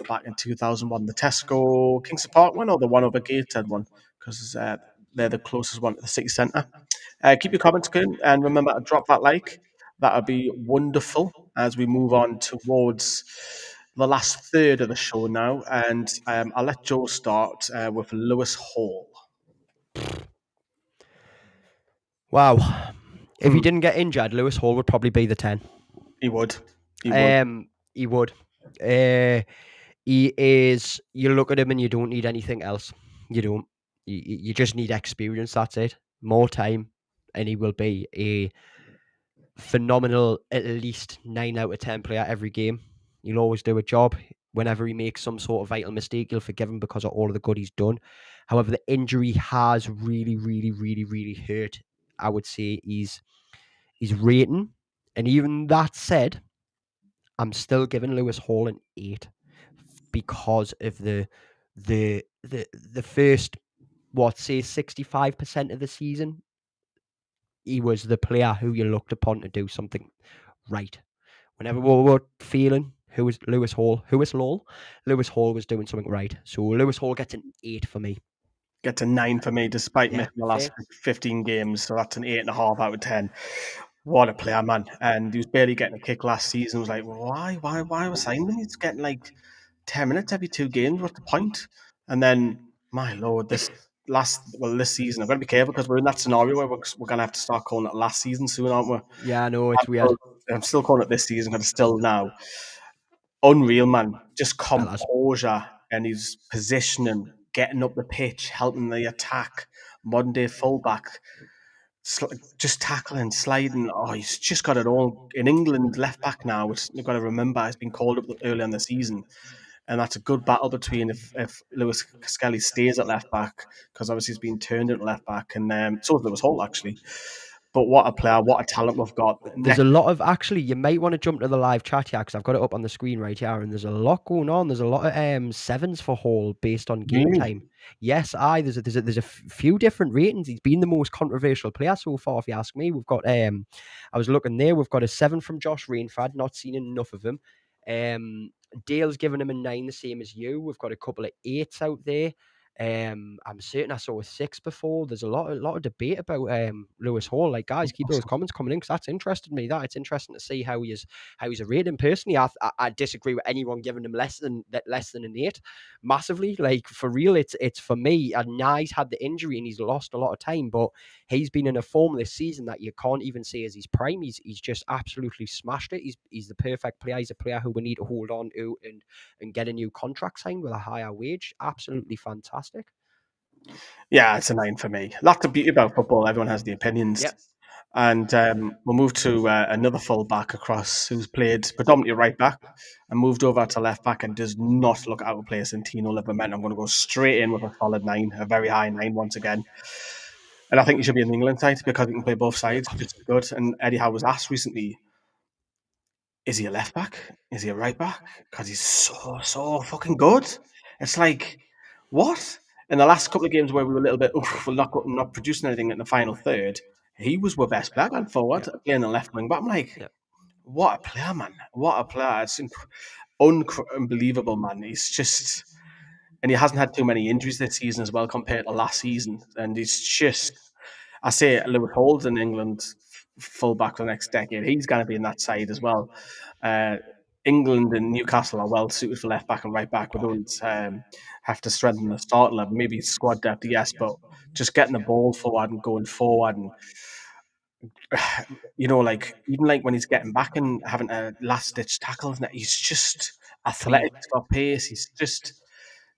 S1: back in 2001. The Tesco Kingston Park one or the one over Gateshead one? Because they're the closest one to the city centre. Keep your comments going and remember to drop that like. That would be wonderful as we move on towards the last third of the show now. And I'll let Joe start with Lewis Hall.
S2: Wow. If he didn't get injured, Lewis Hall would probably be the 10.
S1: He would.
S2: He would. He is, you look at him and you don't need anything else. You don't. You just need experience, that's it. More time, and he will be a phenomenal, at least 9 out of 10 player every game. He'll always do a job. Whenever he makes some sort of vital mistake, you'll forgive him because of all of the good he's done. However, the injury has really, really, really, really hurt. I would say he's rating. And even that said, I'm still giving Lewis Hall an 8 because of the first, what, say 65% of the season, he was the player who you looked upon to do something right. Whenever we were feeling who was Lewis Hall, Lewis Hall was doing something right. So Lewis Hall gets an 8 for me.
S1: Gets a 9 for me, despite
S2: Yeah,
S1: missing the last
S2: fair.
S1: 15 games. So that's an 8.5 out of 10. What a player, man. And he was barely getting a kick last season. I was like, why was signing him? He's getting like 10 minutes every 2 games. What's the point? And then, my lord, this season, I've got to be careful because we're in that scenario where we're going to have to start calling it last season soon, aren't we?
S2: Yeah, I know, it's weird.
S1: I'm still calling it this season, but still now. Unreal, man. Just
S2: Fellas.
S1: composure and his positioning, getting up the pitch, helping the attack, modern day fullback, just tackling, sliding. Oh, he's just got it all. In England, left back now, which you've got to remember, has been called up early in the season. And that's a good battle between if Lewis Skelly stays at left back, because obviously he's been turned into left back, and so is Lewis Holt, actually. But what a player, what a talent we've got.
S2: There's a lot of, actually, you might want to jump to the live chat here because I've got it up on the screen right here, and there's a lot going on. There's a lot of sevens for Hall based on game
S1: Really?
S2: time. Yes, there's a few different ratings. He's been the most controversial player so far, if you ask me. We've got I was looking there. We've got a 7 from Josh Rainford. Not seen enough of him. Dale's given him a 9, the same as you. We've got a couple of 8s out there. I'm certain I saw a 6 before. There's a lot of debate about Lewis Hall. Like, guys, keep those comments coming in because that's interested me. That it's interesting to see how he's a rating. Personally, I disagree with anyone giving him less than an 8. Massively, like, for real. It's for me. And Nye's had the injury and he's lost a lot of time, but he's been in a form this season that you can't even say is his prime. He's just absolutely smashed it. He's the perfect player. He's a player who we need to hold on to and get a new contract signed with a higher wage. Absolutely fantastic.
S1: Yeah, it's a 9 for me. That's the beauty about football. Everyone has the opinions.
S2: Yep.
S1: And we'll move to another full back across who's played predominantly right back and moved over to left back and does not look out of place in Tino Livramento. I'm going to go straight in with a solid 9, a very high 9 once again. And I think he should be in the England side because he can play both sides, which is good. And Eddie Howe was asked recently, is he a left back? Is he a right back? Because he's so fucking good. It's like, what? In the last couple of games where we were a little bit, we're not producing anything in the final third, he was our best player going forward, playing the left wing. But I'm like, what a player, man. What a player. It's unbelievable, man. He's just, and he hasn't had too many injuries this season as well compared to last season. And he's just, I say Lewis Hold's in England fullback for the next decade. He's going to be in that side as well. England and Newcastle are well suited for left back and right back. We don't have to strengthen the start level. Maybe squad depth, yes, but just getting the ball forward and going forward and like even like when he's getting back and having a last ditch tackle, he's just athletic, he's got pace, he's just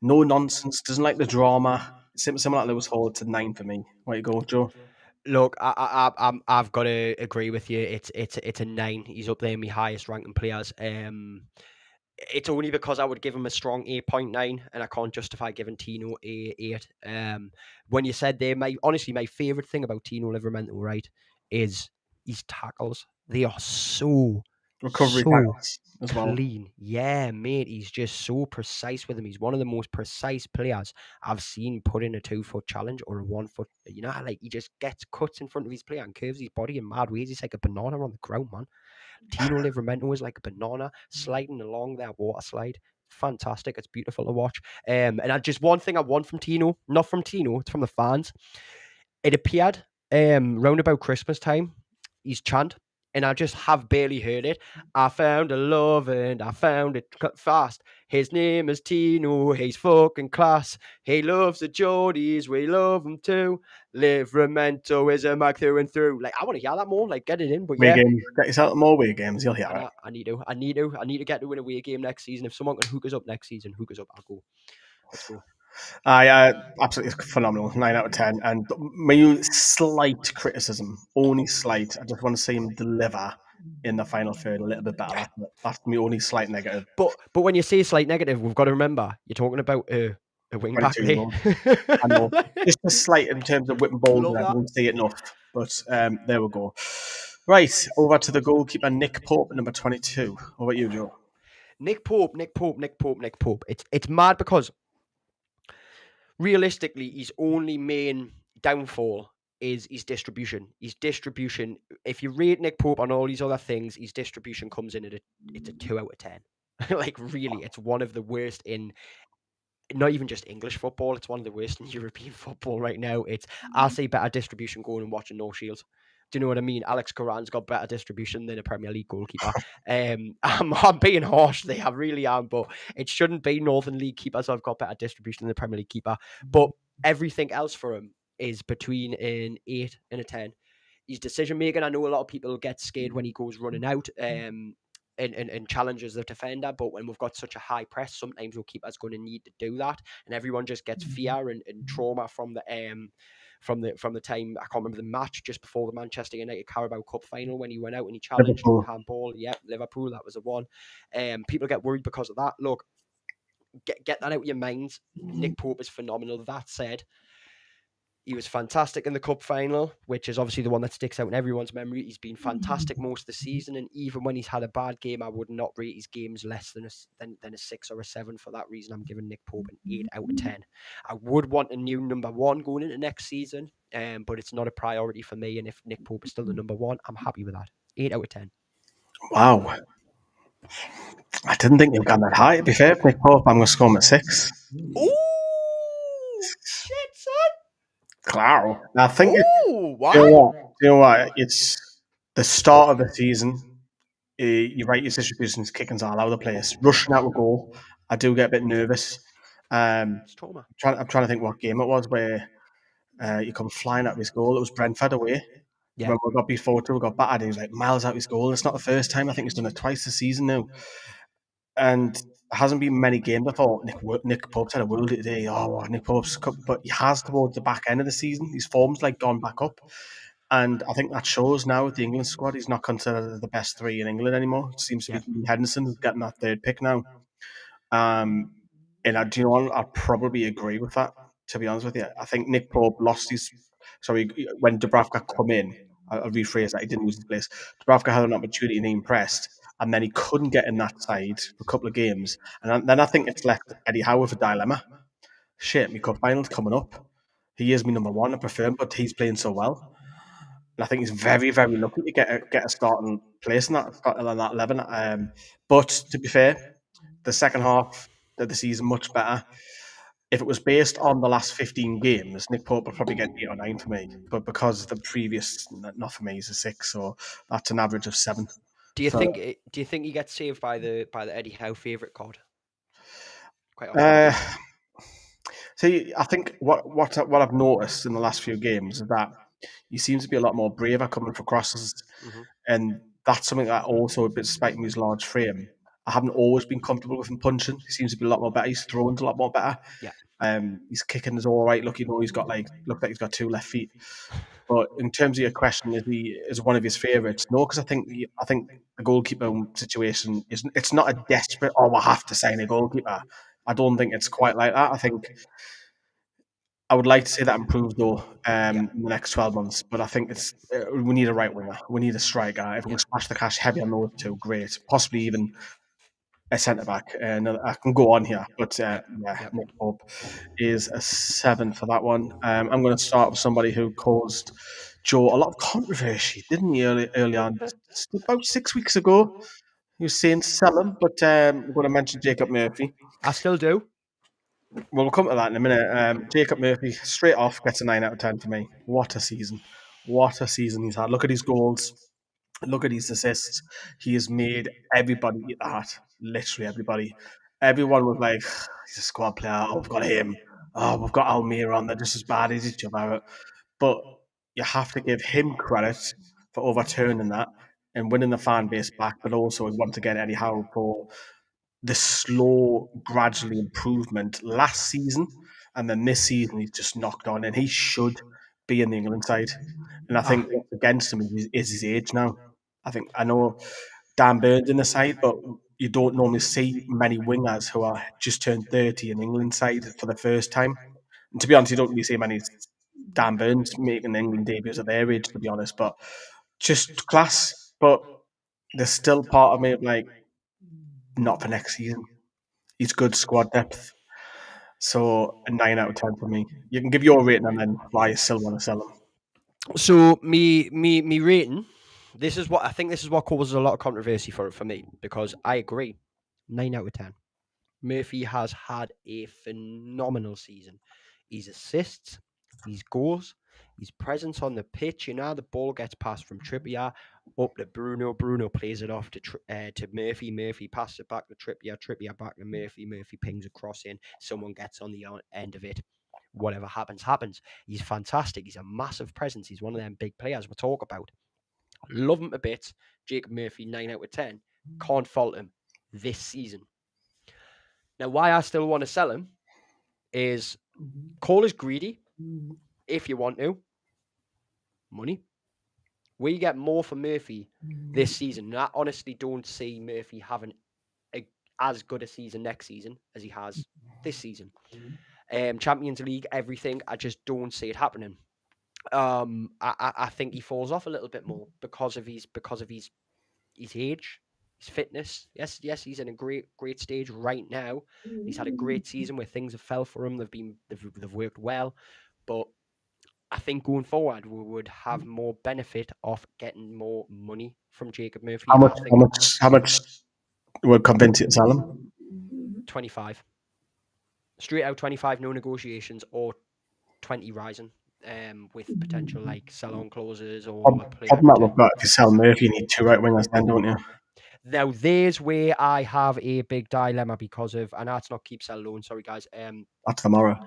S1: no nonsense, doesn't like the drama. Similar like Lewis Hall, it's a 9 for me. Where you go, Joe?
S2: Look, I've got to agree with you. It's a 9. He's up there in my highest ranking players. It's only because I would give him a strong 8.9 and I can't justify giving Tino a 8. When you said there, honestly, my favourite thing about Tino Livramento, right, is his tackles. They are so
S1: Tackles as well.
S2: clean. Yeah, mate, he's just so precise with him. He's one of the most precise players I've seen put in a 2-foot challenge or a 1-foot. Like he just gets cuts in front of his player and curves his body in mad ways. He's like a banana on the ground, man. Tino Livramento is like a banana sliding along that water slide. Fantastic. It's beautiful to watch. And just one thing I want from Tino, not from Tino, it's from the fans. It appeared round about Christmas time, his chant, and I just have barely heard it. I found a love and I found it fast. His name is Tino, he's fucking class. He loves the Geordies, we love him too. Livramento is a mag through and through. Like, I want to hear that more, like, get it in, but
S1: Away
S2: yeah.
S1: games. Get yourself more away games, you'll hear it.
S2: I need to get to an away game next season. If someone can hook us up next season, hook us up, I'll go. Let's go.
S1: Absolutely phenomenal. 9 out of 10. And my slight criticism, only slight, I just want to see him deliver in the final third a little bit better. That's my only slight negative.
S2: But when you say slight negative, we've got to remember you're talking about a wing back
S1: 22 year
S2: there.
S1: old. I know. Just a slight in terms of whipping balls,
S2: Love
S1: and I
S2: that.
S1: don't see it enough. But there we go. Right, over to the goalkeeper, Nick Pope, number 22. What about you, Joe?
S2: Nick Pope. It's mad because realistically, his only main downfall is his distribution. If you rate Nick Pope on all these other things, his distribution comes in it's a 2 out of 10. Like really, it's one of the worst in not even just English football. It's one of the worst in European football right now. I'll say better distribution going and watching No Shield. Do you know what I mean? Alex Corran's got better distribution than a Premier League goalkeeper. I'm being harsh there, I really am, but it shouldn't be. Northern League keepers have got better distribution than the Premier League keeper. But everything else for him is between an 8 and a 10. His decision making, I know a lot of people get scared when he goes running out. And challenges the defender, but when we've got such a high press, sometimes your keeper's going to need to do that, and everyone just gets fear and trauma from the time. I can't remember the match just before the Manchester United Carabao Cup final when he went out and he challenged
S1: Liverpool.
S2: handball. Yep, Liverpool, that was the one. People get worried because of that. Look, get that out of your minds. Nick Pope is phenomenal. That said, he was fantastic in the cup final, which is obviously the one that sticks out in everyone's memory. He's been fantastic most of the season, and even when he's had a bad game, I would not rate his games less than a 6 or a 7. For that reason, I'm giving Nick Pope an 8 out of 10. I would want a new number 1 going into next season, but it's not a priority for me. And if Nick Pope is still the number 1, I'm happy with that. 8 out of 10.
S1: Wow. I didn't think you'd gone that high. To be fair, Nick Pope, I'm going to score him at 6.
S2: Ooh, shit, son.
S1: Claro. I think
S2: Ooh, why?
S1: You know what? It's the start of the season. You're right, your distribution's kicking all over the place. Rushing out a goal, I do get a bit nervous.
S2: It's trauma.
S1: I'm trying to think what game it was where you come flying out of his goal. It was Brentford away.
S2: Yeah.
S1: When we got before two, we got battered. He was like miles out his goal. It's not the first time. I think he's done it twice this season now. And there hasn't been many games. I thought Nick Pope's had a worldie today. Oh, Nick Pope's, but he has towards the back end of the season. His form's like gone back up. And I think that shows now with the England squad. He's not considered the best 3 in England anymore. It seems to be Henderson who's getting that 3rd pick now. And do you know what? I'd probably agree with that, to be honest with you. I think Nick Pope lost his... Sorry, when Dubravka come in, I'll rephrase that, he didn't lose his place. Dubravka had an opportunity and he impressed, and then he couldn't get in that side for a couple of games. And then I think it's left Eddie Howe with a dilemma. Shit, my cup final's coming up. He is my number 1, I prefer him, but he's playing so well. And I think he's very, very lucky to get a starting place in that 11. But to be fair, the second half of the season much better. If it was based on the last 15 games, Nick Pope would probably get 8 or 9 for me. But because the previous, not for me, he's a 6, so that's an average of 7.
S2: Do you think he gets saved by the Eddie Howe favourite card? Quite often.
S1: See, I think what I've noticed in the last few games is that he seems to be a lot more braver coming for crosses, and that's something that also, despite his large frame, I haven't always been comfortable with him punching. He seems to be a lot more better. His throwing's a lot more better.
S2: Yeah.
S1: His kicking is all right. Look, he's got look like he's got 2 left feet. But in terms of your question, is one of his favourites? No, because I think the goalkeeper situation it's not a desperate. Oh, we'll have to sign a goalkeeper. I don't think it's quite like that. I think I would like to see that improve though in the next 12 months. But I think we need a right winger. We need a striker. If we can splash the cash heavy on those 2, great. Possibly even a centre back. And I can go on here, but Nick Pope is a 7 for that one. I'm going to start with somebody who caused Joe a lot of controversy, didn't he? Early on, about 6 weeks ago, he was saying sell him, but I'm going to mention Jacob Murphy.
S2: I still do.
S1: Well, we'll come to that in a minute. Jacob Murphy, straight off, gets a 9 out of 10 for me. What a season. What a season he's had. Look at his goals. Look at his assists. He has made everybody eat the hat. Literally everybody. Everyone was like, he's a squad player. Oh, we've got him. Oh, we've got Almira on. They're just as bad as each other. But you have to give him credit for overturning that and winning the fan base back, but also, once again, Eddie Howe for the slow, gradually improvement last season, and then this season he's just knocked on, and he should be in the England side. And I think what's against him is his age now. I know Dan Burns in the side, but you don't normally see many wingers who are just turned 30 in England side for the first time. And to be honest, you don't really see many Dan Burns making England debuts at their age, to be honest. But just class. But there's still part of me of like, not for next season. He's good squad depth. So a 9 out of 10 for me. You can give your rating and then why you still want to sell him.
S2: So me rating. This is what I think. This is what causes a lot of controversy for me because I agree. 9 out of 10. Murphy has had a phenomenal season. His assists, his goals, his presence on the pitch. You know, the ball gets passed from Trippier up to Bruno. Bruno plays it off to Murphy. Murphy passes it back to Trippier. Trippier back to Murphy. Murphy pings a cross in. Someone gets on the end of it. Whatever happens, happens. He's fantastic. He's a massive presence. He's one of them big players we talk about. Love him a bit. Jacob Murphy, 9 out of 10. Can't fault him this season. Now, why I still want to sell him is call us greedy if you want to. Money. We get more for Murphy this season. And I honestly don't see Murphy having as good a season next season as he has this season. Champions League, everything. I just don't see it happening. I think he falls off a little bit more because of his age, his fitness. Yes, he's in a great stage right now. He's had a great season where things have fell for him. They've worked well, but I think going forward we would have more benefit of getting more money from Jacob Murphy.
S1: How much?
S2: I think
S1: How much would convince you to sell him?
S2: 25, straight out 25, no negotiations, or 20 rising. With potential like sell-on clauses or a player.
S1: Problem that we've got, if you sell Murphy, you need two right wingers then, don't you?
S2: Now, there's where I have a big dilemma because of, and that's not keep, sell, loan. Sorry, guys.
S1: That's tomorrow.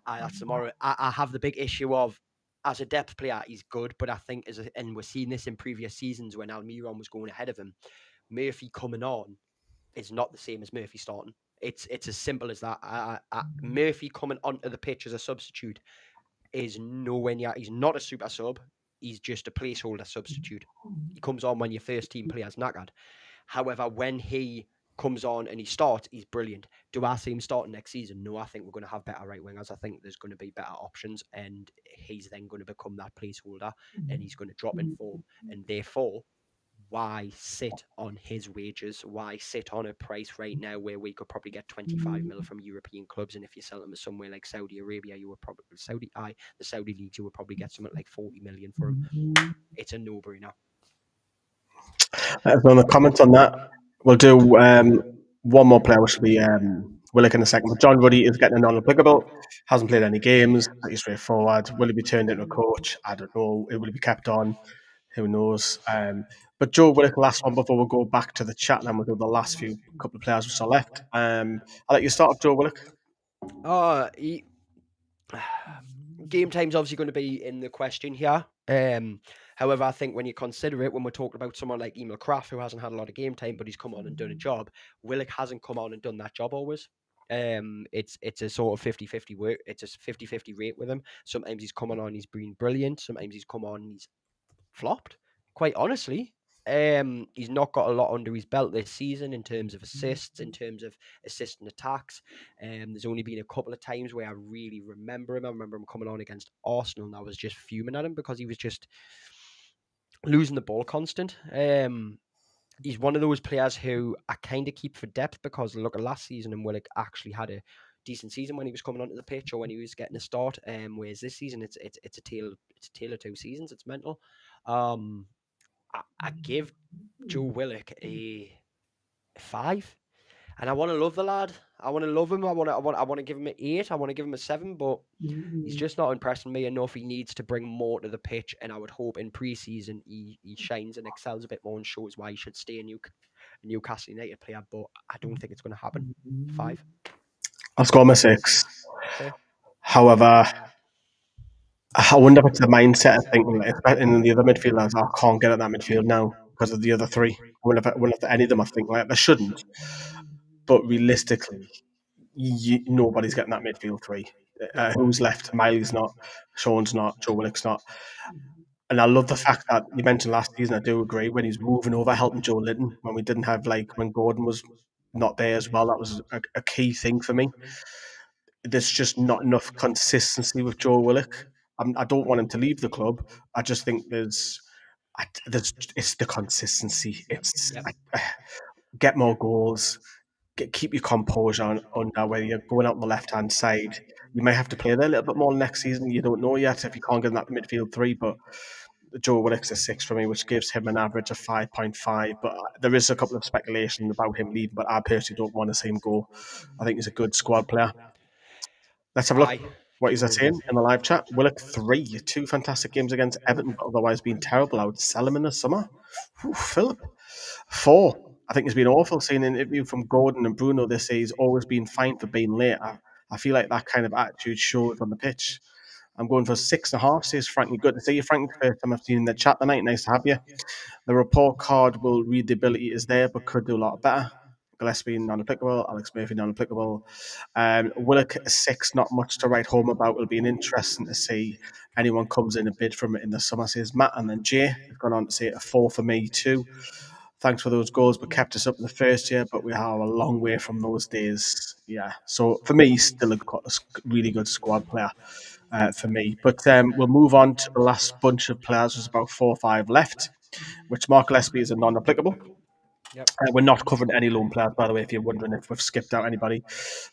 S2: That's tomorrow. I have the big issue of, as a depth player, he's good, but I think, and we're seeing this in previous seasons when Almiron was going ahead of him, Murphy coming on is not the same as Murphy starting. It's as simple as that. Murphy coming onto the pitch as a substitute is nowhere near. He's not a super sub. He's just a placeholder substitute. He comes on when your first team player's knackered. However, when he comes on and he starts, he's brilliant. Do I see him starting next season? No, I think we're going to have better right wingers. I think there's going to be better options, and he's then going to become that placeholder, and he's going to drop in form. And therefore, why sit on his wages? Why sit on a price right now where we could probably get 25 mil from European clubs, and if you sell them somewhere like Saudi Arabia, you would probably the Saudi leagues, you would probably get something like 40 million for him. It's a no-brainer.
S1: Let us know in the comments on that. We'll do one more player, which will be Willock in a second. But John Ruddy is getting a non-applicable. Hasn't played any games. Pretty straightforward. Will he be turned into a coach? I don't know. Will he be kept on? Who knows? But Joe Willock, last one before we go back to the chat, and then we'll do the last couple of players which are left. I'll let you start off, Joe Willock.
S2: Game time's obviously going to be in the question here. However, I think when you consider it, when we're talking about someone like Emil Kraft, who hasn't had a lot of game time, but he's come on and done a job, Willock hasn't come on and done that job always. It's a sort of 50-50 work. It's a 50-50 rate with him. Sometimes he's come on, he's been brilliant. Sometimes he's come on, he's flopped. Quite honestly, he's not got a lot under his belt this season in terms of assists, in terms of assist and attacks. There's only been a couple of times where I really remember him. I remember him coming on against Arsenal, and I was just fuming at him because he was just losing the ball constant. He's one of those players who I kind of keep for depth because look at last season, and Willock actually had a decent season when he was coming onto the pitch or when he was getting a start. Whereas this season, it's a tale of two seasons. It's mental. I give Joe Willock a 5, and I want to love the lad. I want to love him. I want to give him an 8. I want to give him a 7, but he's just not impressing me enough. He needs to bring more to the pitch, and I would hope in pre-season he shines and excels a bit more and shows why he should stay a Newcastle United player. But I don't think it's going to happen. 5.
S1: I'll score my 6.
S2: Okay.
S1: However, I wonder if it's the mindset of thinking, like, in the other midfielders, I can't get at that midfield now because of the other three. I wonder if any of them are thinking like they shouldn't. But realistically, nobody's getting that midfield three. Who's left? Miley's not. Sean's not. Joe Willock's not. And I love the fact that you mentioned last season. I do agree when he's moving over, helping Joe Linton when we didn't have like when Gordon was not there as well. That was a key thing for me. There's just not enough consistency with Joe Willock. I don't want him to leave the club. I just think there's it's the consistency. It's
S2: Yep.
S1: get more goals, keep your composure on whether you're going out on the left hand side. You may have to play there a little bit more next season. You don't know yet if you can't get in that midfield three, but Joe Willock's a 6 for me, which gives him an average of 5.5. But there is a couple of speculation about him leaving, but I personally don't want to see him go. I think he's a good squad player. Let's have a look
S2: Aye.
S1: what he's
S2: Totally agree.
S1: saying in the live chat. Willock 3, 2 fantastic games against Everton, but otherwise been terrible. I would sell him in the summer. Philip. 4, I think he's been awful. Seeing an interview from Gordon and Bruno, they say he's always been fine for being late. I feel like that kind of attitude shows on the pitch. I'm going for 6.5, says Frankie. Good to see you, Frankie. First time I've seen you in the chat tonight. Nice to have you. The report card will read the ability is there, but could do a lot better. Gillespie non-applicable, Alex Murphy non-applicable. Willock 6, not much to write home about. It'll be an interesting to see anyone comes in a bid from it in the summer, says Matt. And then Jay has gone on to say a 4 for me too. Thanks for those goals, but kept us up in the first year, but we are a long way from those days. Yeah, so for me, still a really good squad player for me. But we'll move on to the last bunch of players. There's about 4 or 5 left, which Mark Gillespie is a non-applicable.
S2: Yep.
S1: We're not covering any loan players, by the way, if you're wondering if we've skipped out anybody.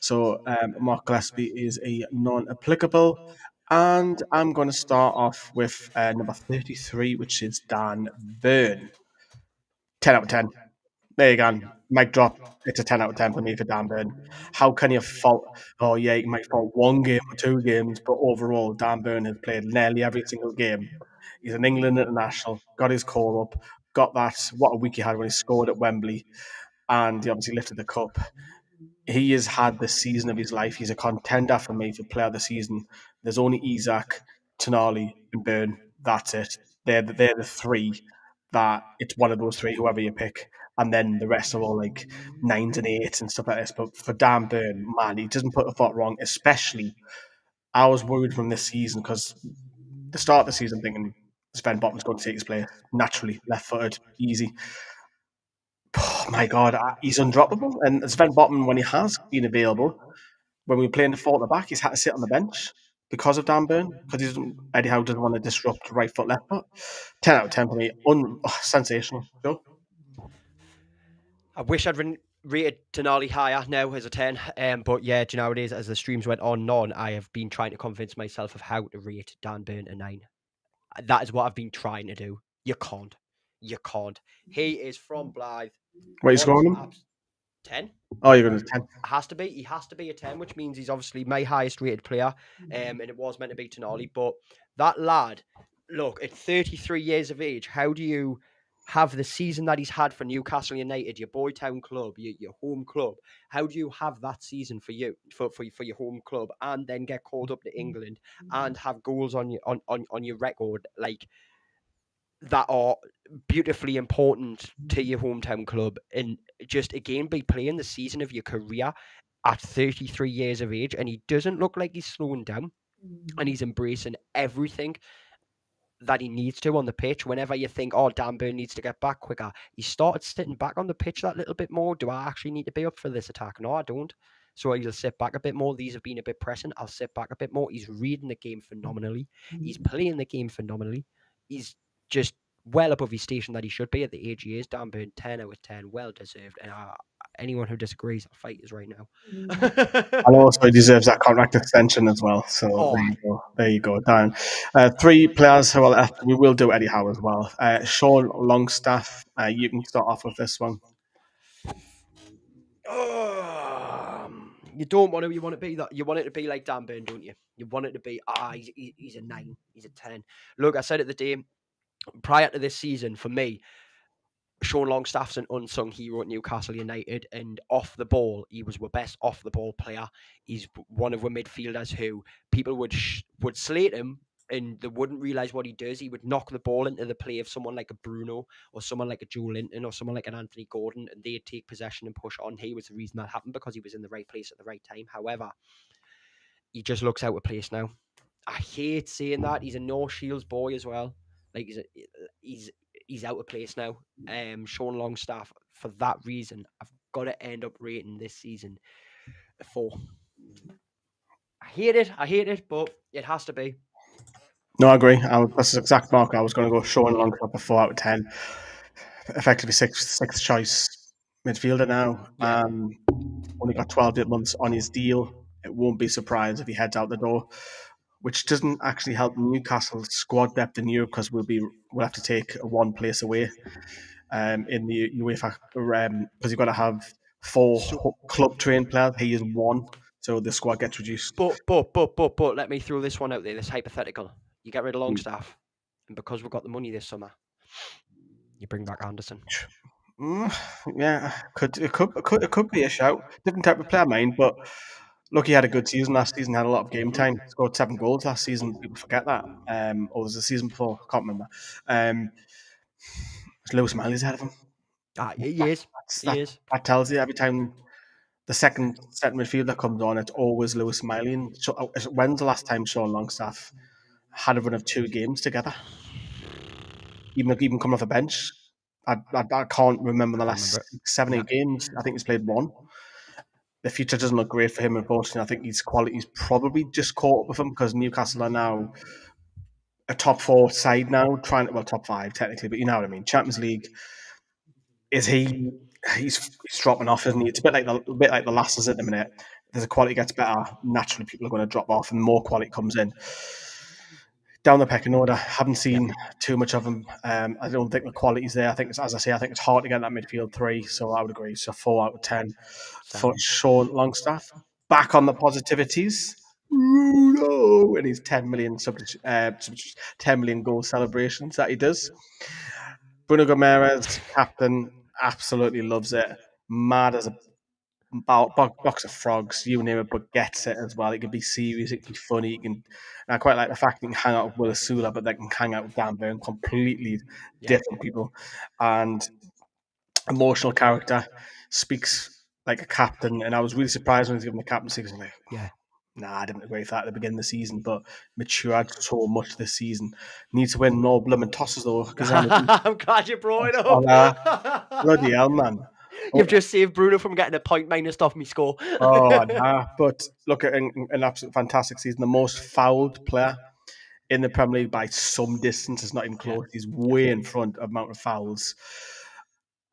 S1: So Mark Gillespie is a non-applicable. And I'm going to start off with number 33, which is Dan Byrne. 10 out of 10. There you go. Mic drop. It's a 10 out of 10 for me for Dan Byrne. How can you fault? Oh, yeah, you might fault one game or 2 games, but overall, Dan Byrne has played nearly every single game. He's an England international, got his call up, got that. What a week he had when he scored at Wembley, and he obviously lifted the cup. He has had the season of his life. He's a contender for me for player of the season. There's only Isak, Tonali, and Byrne. That's it. They're the three that it's one of those three, whoever you pick. And then the rest are all like 9s and 8s and stuff like this. But for Dan Byrne, man, he doesn't put a foot wrong. Especially, I was worried from this season because the start of the season thinking Sven Botman's going to take his place naturally, left footed, easy. Oh my God, he's undroppable. And Sven Botman, when he has been available, when we play in the four at the back, he's had to sit on the bench because of Dan Byrne, because Eddie Howe doesn't want to disrupt right foot, left foot. 10 out of 10 for me. Sensational. Joe?
S2: I wish I'd rated Denali higher now as a 10. But yeah, do you know how it is? As the streams went on and on, I have been trying to convince myself of how to rate Dan Byrne a 9. That is what I've been trying to do. You can't. You can't. He is from Blythe.
S1: What are you scoring him?
S2: 10.
S1: Oh, you're going to 10.
S2: Has to be. He has to be a 10, which means he's obviously my highest rated player. And it was meant to be Tonali. But that lad, look, at 33 years of age, how do you have the season that he's had for Newcastle United, your boy town club, your home club? How do you have that season for you, for your home club, and then get called up to England and have goals on your record like that are beautifully important to your hometown club, and just again be playing the season of your career at 33 years of age, and he doesn't look like he's slowing down, and he's embracing everything that he needs to on the pitch. Whenever you think, oh, Dan Byrne needs to get back quicker, he started sitting back on the pitch that little bit more. Do I actually need to be up for this attack? No, I don't. So he'll sit back a bit more. These have been a bit pressing. I'll sit back a bit more. He's reading the game phenomenally. He's playing the game phenomenally. He's just well above his station that he should be at the age he is. Dan Byrne, 10 out of 10, well deserved. And anyone who disagrees, I'll fight is right now.
S1: And also, he deserves that contract extension as well. So there you go. There you go, Dan. 3 players who are left. We will do Eddie Howe as well. Sean Longstaff, you can start off with this one.
S2: You don't want to. You want it to be that. You want it to be like Dan Byrne, don't you? You want it to be. He's a 9. He's a 10. Look, I said at the day prior to this season, for me, Sean Longstaff's an unsung hero at Newcastle United, and off the ball, he was our best off the ball player. He's one of our midfielders who people would slate him, and they wouldn't realize what he does. He would knock the ball into the play of someone like a Bruno or someone like a Joe Linton or someone like an Anthony Gordon, and they'd take possession and push on. He was the reason that happened because he was in the right place at the right time. However, he just looks out of place now. I hate saying that. He's a North Shields boy as well. Like he's out of place now. Sean Longstaff, for that reason, I've got to end up rating this season a 4. I hate it, but it has to be.
S1: No, I agree. That's the exact mark I was going to go. Sean Longstaff a 4 out of 10. Effectively sixth choice midfielder now.
S2: Yeah.
S1: Only got 12 months on his deal. It won't be surprised if he heads out the door, which doesn't actually help Newcastle's squad depth in Europe because we'll have to take one place away in the UEFA because you've got to have
S2: So,
S1: four club trained players. He is one, so the squad gets reduced.
S2: but let me throw this one out there. This hypothetical: you get rid of Longstaff, and because we've got the money this summer, you bring back Anderson.
S1: Yeah, it could be a shout. Different type of player, mind, but look, he had a good season last season. Had a lot of game time. Scored 7 goals last season. People forget that. Or was the season before? I can't remember. It's Lewis Miley's ahead of him.
S2: He is.
S1: That tells you every time the second set midfielder comes on, it's always Lewis Miley. And when's the last time Sean Longstaff had a run of 2 games together? Even coming off a bench, I can't remember the last 7-8 games. I think he's played 1. The future doesn't look great for him, unfortunately. I think his quality's probably just caught up with him because Newcastle are now a top 4 side now, top 5 technically, but you know what I mean. Champions League, he's dropping off, isn't he? It's a bit like the Lasses at the minute. As the quality gets better, naturally people are going to drop off and more quality comes in. Down the pecking order, haven't seen too much of him. I don't think the quality's there. I think it's hard to get that midfield 3, so I would agree. So 4 out of 10 for Sean Longstaff. Back on the positivities, Bruno and his 10 million 10 million goal celebrations that he does. Bruno Gomes, captain, absolutely loves it. Mad as a box of frogs, you name it, but gets it as well. It can be serious, it can be funny. I quite like the fact that he can hang out with Will Sula, but they can hang out with Dan Burn, completely different people. And emotional character, speaks like a captain. And I was really surprised when he was given the captaincy because I'm like, I didn't agree with that at the beginning of the season, but matured so much this season. Needs to win no blooming tosses though.
S2: I'm glad you brought it up.
S1: Bloody hell, man.
S2: You've just saved Bruno from getting a point minus off me score.
S1: But look at an absolute fantastic season. The most fouled player in the Premier League by some distance. It's not even close. He's way in front of amount of fouls.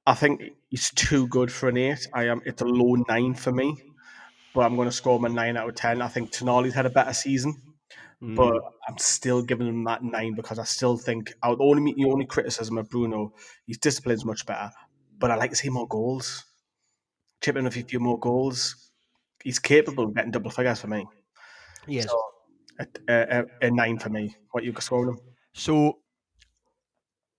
S1: I think he's too good for an 8. It's a low 9 for me, but I'm going to score him a 9 out of 10. I think Tonali's had a better season, but I'm still giving him that 9 because I still think the only criticism of Bruno, his discipline's much better, but I like to see more goals. Chip in a few more goals. He's capable of getting double figures for me.
S2: Yes.
S1: So, a 9 for me. What you scoring him?
S2: So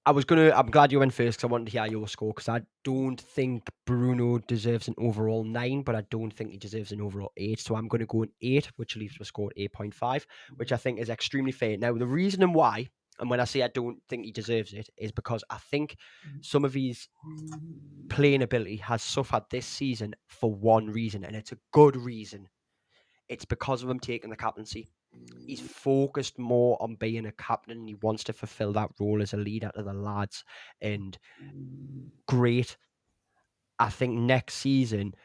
S2: I'm glad you went first because I wanted to hear your score because I don't think Bruno deserves an overall 9, but I don't think he deserves an overall 8. So I'm going to go an 8, which leaves a score 8.5, which I think is extremely fair. Now, the reason why, and when I say I don't think he deserves it, is because I think some of his playing ability has suffered this season for one reason, and it's a good reason. It's because of him taking the captaincy. He's focused more on being a captain and he wants to fulfill that role as a leader to the lads. And great. I think next season,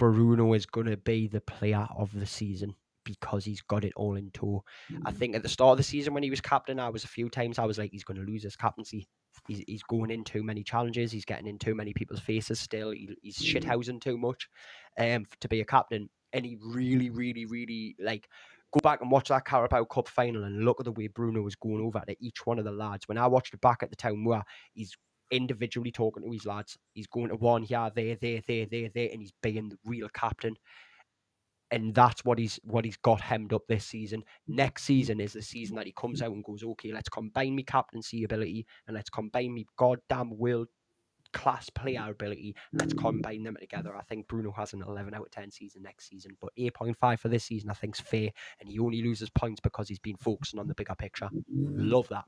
S2: Bruno is going to be the player of the season because he's got it all in tow. I think at the start of the season when he was captain, I was like, he's going to lose his captaincy. He's going in too many challenges. He's getting in too many people's faces still. He's shithousing too much to be a captain. And he really, really, really, go back and watch that Carabao Cup final and look at the way Bruno was going over to each one of the lads. When I watched it back at the Town Moor, he's individually talking to his lads. He's going to one here, there, and he's being the real captain. And that's what he's got hemmed up this season. Next season is the season that he comes out and goes, okay, let's combine me captaincy ability and let's combine me goddamn world class player ability. Let's combine them together. I think Bruno has an 11 out of 10 season next season, but 8.5 for this season I think's fair, and he only loses points because he's been focusing on the bigger picture. Love that.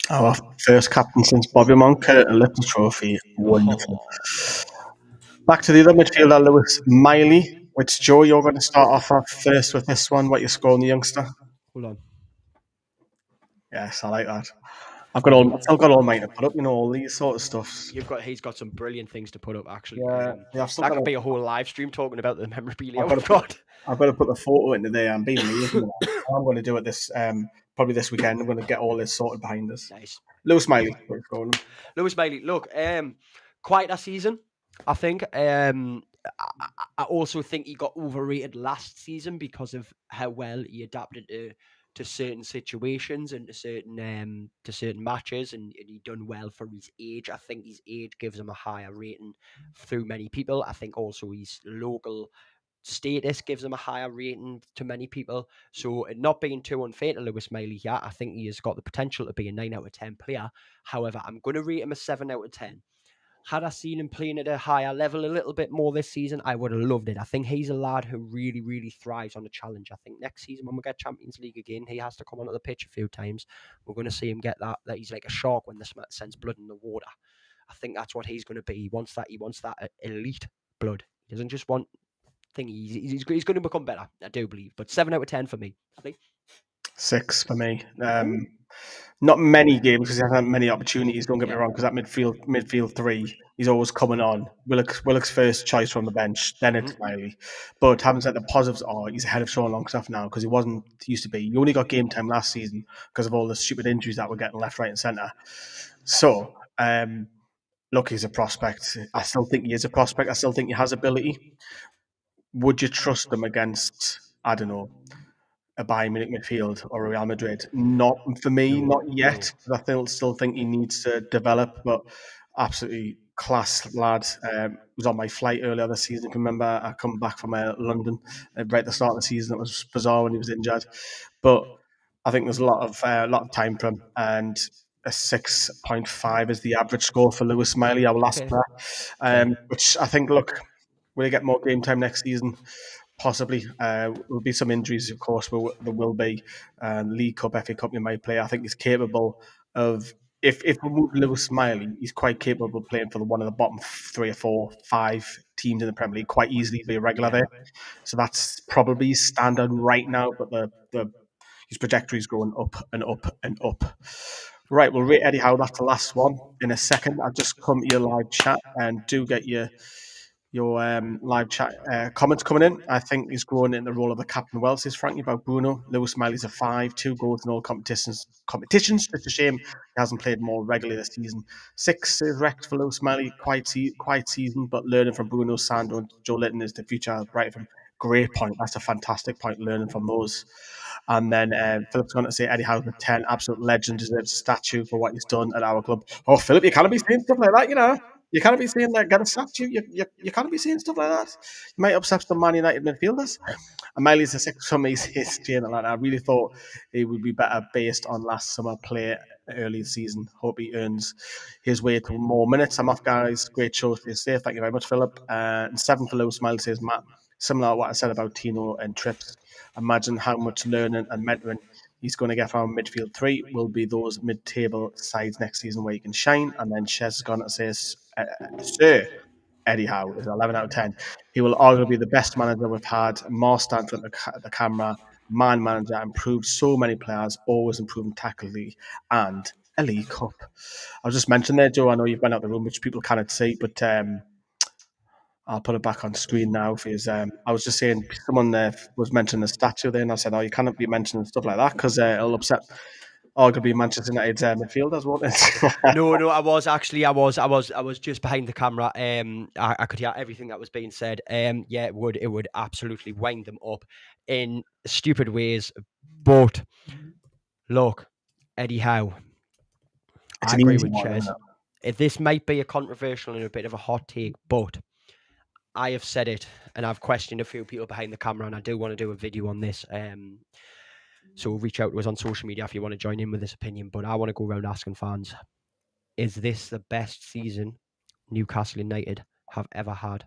S1: Our first captain since Bobby Monk at a little trophy. Wonderful. Back to the other midfielder, Lewis Miley. Which, Joe, you're going to start off first with this one. What you're scoring the youngster?
S2: Hold on.
S1: Yes, I like that. I've still got all mine to put up. All these sort of stuffs.
S2: He's got some brilliant things to put up. Actually,
S1: Yeah, I've still
S2: that
S1: got
S2: could
S1: to.
S2: be a whole live stream talking about the memorabilia
S1: I've got to
S2: we've
S1: put.
S2: got.
S1: I've got to put the photo into there. I'm being lazy. I'm going to do it this probably this weekend. I'm going to get all this sorted behind us.
S2: Nice.
S1: Lewis Smiley, what's going on?
S2: Lewis Bailey, look, quite a season, I think. I also think he got overrated last season because of how well he adapted to certain situations and to certain matches, and he done well for his age. I think his age gives him a higher rating through many people. I think also his local status gives him a higher rating to many people. So not being too unfair to Lewis Miley here, I think he has got the potential to be a 9 out of 10 player. However, I'm going to rate him a 7 out of 10. Had I seen him playing at a higher level a little bit more this season, I would have loved it. I think he's a lad who really, really thrives on a challenge. I think next season when we get Champions League again, he has to come onto the pitch a few times. We're going to see him get that he's like a shark when the sends blood in the water. I think that's what he's going to be. He wants that elite blood. He doesn't just want thing. He's going to become better, I do believe. But 7 out of 10 for me.
S1: 6 for me. Not many games because he hasn't had many opportunities. Don't get me wrong, because that midfield three, he's always coming on. Willock's first choice from the bench, then it's Smiley. But having said the positives are he's ahead of Sean Longstaff now because he used to be. He only got game time last season because of all the stupid injuries that were getting left, right, and centre. So, look, he's a prospect. I still think he is a prospect. I still think he has ability. Would you trust him against, I don't know, a Bayern Munich midfield or a Real Madrid? Not for me, not yet. I still think he needs to develop, but absolutely class lad. Was on my flight earlier this season. I can remember I come back from London right at the start of the season. It was bizarre when he was injured, but I think there's a lot of time for him, and a 6.5 is the average score for Lewis Smiley, our last player. Which I think, look, will he get more game time next season? Possibly. There'll be some injuries, of course, but there will be. League Cup, FA Cup, you might play. I think he's capable of. If we move Lewis Smiley, he's quite capable of playing for one of the bottom 3 or 4, 5 teams in the Premier League. Quite easily be a regular there. So that's probably standard right now. But his trajectory is going up and up and up. Right, we'll rate Eddie Howe. That's the last one. In a second, I'll just come to your live chat and do get your live chat comments coming in. I think he's growing in the role of the captain well, says Frankie about Bruno. Lewis Smiley's a 5, 2 goals in all competitions. Just a shame he hasn't played more regularly this season. 6 is Rex for Lewis Smiley. Quite season, but learning from Bruno, Sandro, and Joe Litton is the future bright from. Great point. That's a fantastic point, learning from those. And then Philip's going to say Eddie Howe's a 10, absolute legend, deserves a statue for what he's done at our club. Oh, Philip, you can't be saying stuff like that, You can't be saying that, get a statue. You can't be saying stuff like that. You might upset some Man United midfielders. And Miley's a 6 for me, says Jane. I really thought he would be better based on last summer play early season. Hope he earns his way to more minutes. I'm off, guys. Great show. Stay safe. Thank you very much, Philip. And 7 for Lewis Smiley, says Matt. Similar to what I said about Tino and Trips. Imagine how much learning and mentoring he's going to get from midfield 3 will be those mid-table sides next season where he can shine. And then Shez is going to say, Sir Eddie Howe is 11 out of 10. He will arguably be the best manager we've had. More stand for the camera, man manager, improved so many players, always improving tactically, and a League Cup. I was just mentioning there, Joe, I know you've been out the room, which people cannot see, but I'll put it back on screen now for you. I was just saying, someone was mentioning the statue there, and I said, "Oh, you cannot be mentioning stuff like that because it'll upset arguably Manchester United's midfielders, won't it?"
S2: No, I was just behind the camera. I could hear everything that was being said. Yeah, it would absolutely wind them up in stupid ways. But look, Eddie Howe, I agree with Ches. This might be a controversial and a bit of a hot take, but I have said it, and I've questioned a few people behind the camera, and I do want to do a video on this. So reach out to us on social media if you want to join in with this opinion. But I want to go around asking fans, is this the best season Newcastle United have ever had?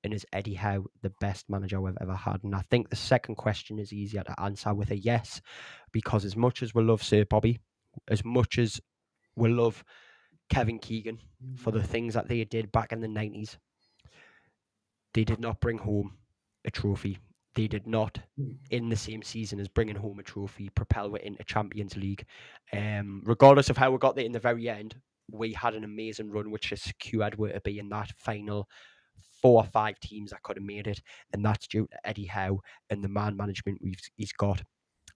S2: And is Eddie Howe the best manager we've ever had? And I think the second question is easier to answer with a yes, because as much as we love Sir Bobby, as much as we love Kevin Keegan for the things that they did back in the 90s, they did not bring home a trophy They did not, in the same season as bringing home a trophy, propel it into Champions League. Regardless of how we got there in the very end, we had an amazing run, which has secured where to be in that final 4 or 5 teams that could have made it, and that's due to Eddie Howe and the man management he's got.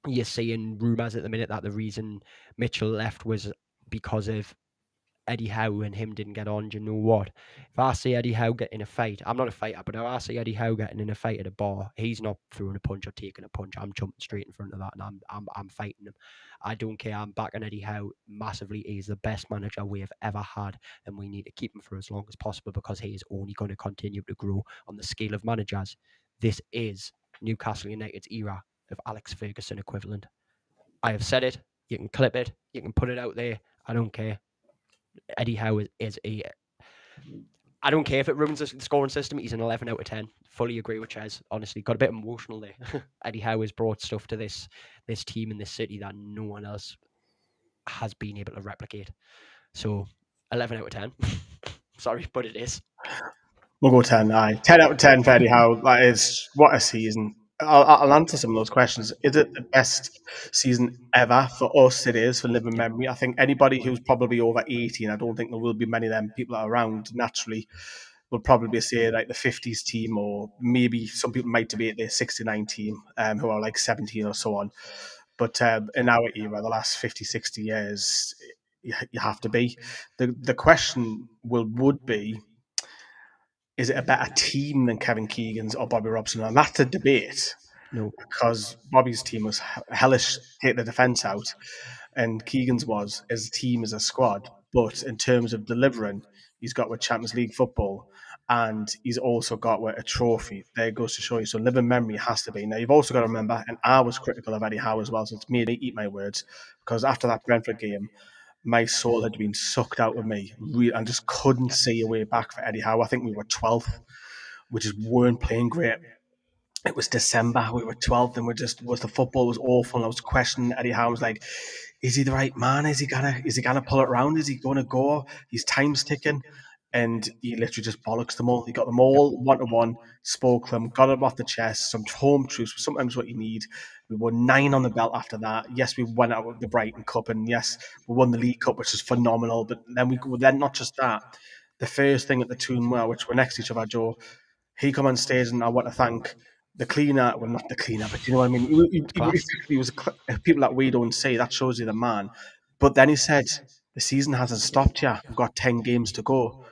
S2: You're seeing rumours at the minute that the reason Mitchell left was because of Eddie Howe and him didn't get on. Do you know what? If I see Eddie Howe get in a fight, I'm not a fighter, but if I see Eddie Howe getting in a fight at a bar, he's not throwing a punch or taking a punch. I'm jumping straight in front of that, and I'm fighting him. I don't care. I'm backing Eddie Howe massively. He's the best manager we have ever had, and we need to keep him for as long as possible because he is only going to continue to grow on the scale of managers. This is Newcastle United's era of Alex Ferguson equivalent. I have said it. You can clip it. You can put it out there. I don't care. Eddie Howe is a. I don't care if it ruins the scoring system. He's an 11 out of 10. Fully agree with Ches. Honestly, got a bit emotional there. Eddie Howe has brought stuff to this team in this city that no one else has been able to replicate. So 11 out of 10. Sorry, but it is.
S1: We'll go 10. 10 out of 10 for Eddie Howe. That is, what a season. I'll answer some of those questions. Is it the best season ever? For us, it is, for living memory. I think anybody who's probably over 18, I don't think there will be many of them people around naturally, will probably say like the 50s team, or maybe some people might debate their 69 team, who are like 17 or so on. But in our era, the last 50, 60 years, you have to be. The question would be, is it a better team than Kevin Keegan's or Bobby Robson? And that's a debate.
S2: No.
S1: Because Bobby's team was hellish, take the defence out, and Keegan's was as a team, as a squad. But in terms of delivering, he's got with Champions League football, and he's also got with a trophy. There goes to show you. So living memory has to be. Now, you've also got to remember, and I was critical of Eddie Howe as well, so it's made me eat my words, because after that Brentford game, my soul had been sucked out of me. I just couldn't see a way back for Eddie Howe. I think we were 12th. We just weren't playing great. It was December. We were 12th, and the football was awful. And I was questioning Eddie Howe. I was like, is he the right man? Is he gonna pull it around? Is he gonna go? His time's ticking. And he literally just bollocks them all. He got them all 1-1, spoke them, got them off the chest, some home truths, sometimes what you need. We won 9 on the belt after that. Yes, we went out with the Brighton Cup, and yes, we won the League Cup, which is phenomenal. But then not just that, the first thing at the Toonwell, which were next to each other, Joe, he come on stage, and I want to thank the cleaner. Well, not the cleaner, but you know what I mean? He was people that we don't see. That shows you the man. But then he said, the season hasn't stopped yet. We've got 10 games to go.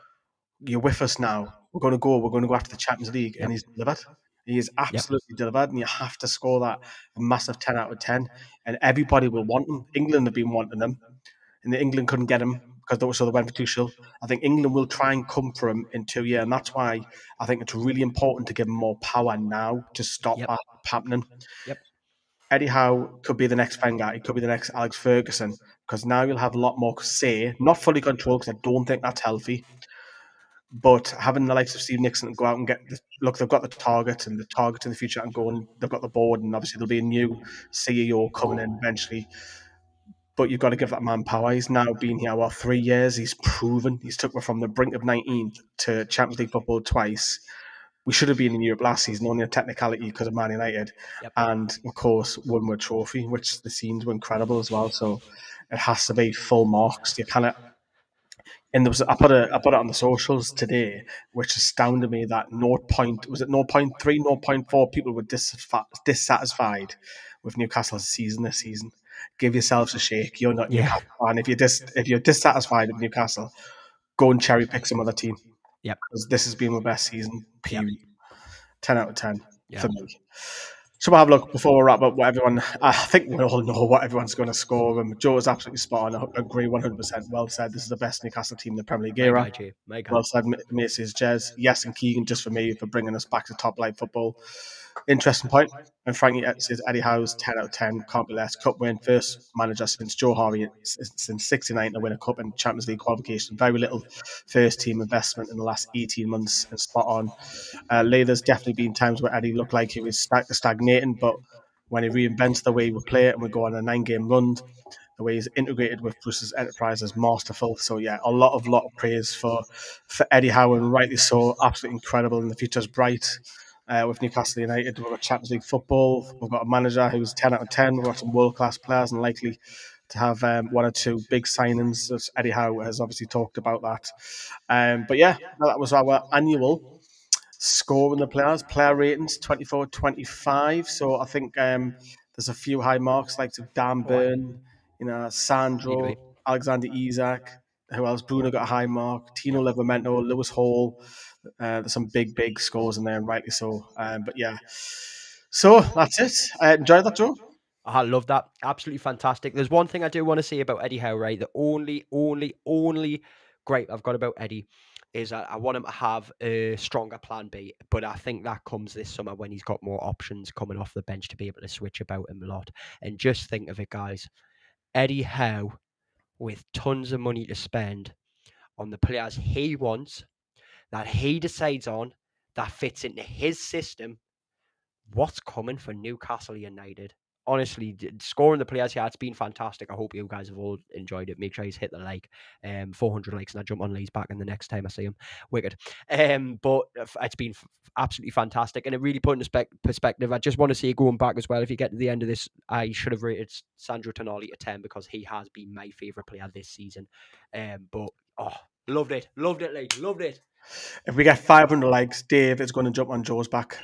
S1: You're with us now. We're going to go after the Champions League. And he's delivered. He is absolutely delivered, and you have to score that a massive 10 out of 10. And everybody will want him. England have been wanting him, and England couldn't get him because they went for Tuchel. I think England will try and come for him in 2 years, and that's why I think it's really important to give him more power now to stop that happening.
S2: Yep.
S1: Eddie Howe could be the next Wenger. He could be the next Alex Ferguson, because now you'll have a lot more say, not fully controlled, because I don't think that's healthy. But having the likes of Steve Nixon go out and they've got the target in the future, and they've got the board, and obviously there'll be a new CEO coming in eventually. But you've got to give that man power. He's now been here, 3 years. He's proven. He's took me from the brink of 19th to Champions League football twice. We should have been in Europe last season, only a technicality because of Man United. And, of course, won with a trophy, which the scenes were incredible as well. So it has to be full marks. You cannot. And I put it on the socials today, which astounded me that 0.3, 0.4 people were dissatisfied with Newcastle's season this season. Give yourselves a shake. You're not Newcastle fan. If you're dissatisfied with Newcastle, go and cherry pick some other team. Because this has been my best season. Period. 10 out of 10 for me. So we'll have a look before we wrap up I think we all know what everyone's going to score. Joe is absolutely spot on. I agree 100%. Well said. This is the best Newcastle team in the Premier League era. Well said, Macy's Jez. Yes, and Keegan, just for me, for bringing us back to top flight football. Interesting point. And Frankie says Eddie Howe's 10 out of 10. Can't be less. Cup win. First manager since Joe Harvey since 69 to win a cup and Champions League qualification. Very little first team investment in the last 18 months, and spot on. There's definitely been times where Eddie looked like he was stagnating, but when he reinvents the way we play it and we go on a 9-game run, the way he's integrated with Bruce's enterprise is masterful. So yeah, a lot of praise for Eddie Howe, and rightly so. Absolutely incredible, and the future's bright. with Newcastle United. We've got Champions League football. We've got a manager who's 10 out of 10. We've got some world-class players and likely to have one or two big signings, as Eddie Howe has obviously talked about that. But yeah, that was our annual scoring the players, player ratings 24-25. So I think there's a few high marks like Dan
S2: Oh, I
S1: Burn,
S2: need to be.
S1: Sandro, Alexander Isak. Who else? Bruno got a high mark. Tino Livramento, Lewis Hall. There's some big scores in there, and rightly so. But yeah, so that's it. Enjoy that, Joe.
S2: I love that. Absolutely fantastic. There's one thing I do want to say about Eddie Howe, right? The only great I've got about Eddie is I want him to have a stronger plan B, but I think that comes this summer when he's got more options coming off the bench to be able to switch about him a lot. And just think of it, guys. Eddie Howe with tons of money to spend on the players he wants, that he decides on, that fits into his system. What's coming for Newcastle United? Honestly, scoring the players here, it's been fantastic. I hope you guys have all enjoyed it. Make sure you hit the like, 400 likes, and I jump on Lee's back in the next time I see him. Wicked. But it's been absolutely fantastic, and it really put in perspective. I just want to see you going back as well. If you get to the end of this, I should have rated Sandro Tonali a 10 because he has been my favourite player this season. But loved it, Lee, loved it.
S1: If we get 500 likes, Dave is going to jump on Joe's back.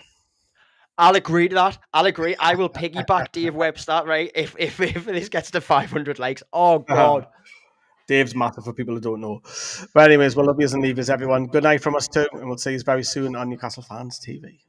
S2: I'll agree to that. I'll agree. I will piggyback Dave Webster, right? If this gets to 500 likes. Oh, God.
S1: Dave's massive for people who don't know. But anyways, we'll love yous and leave yous, everyone. Good night from us too, and we'll see you very soon on Newcastle Fans TV.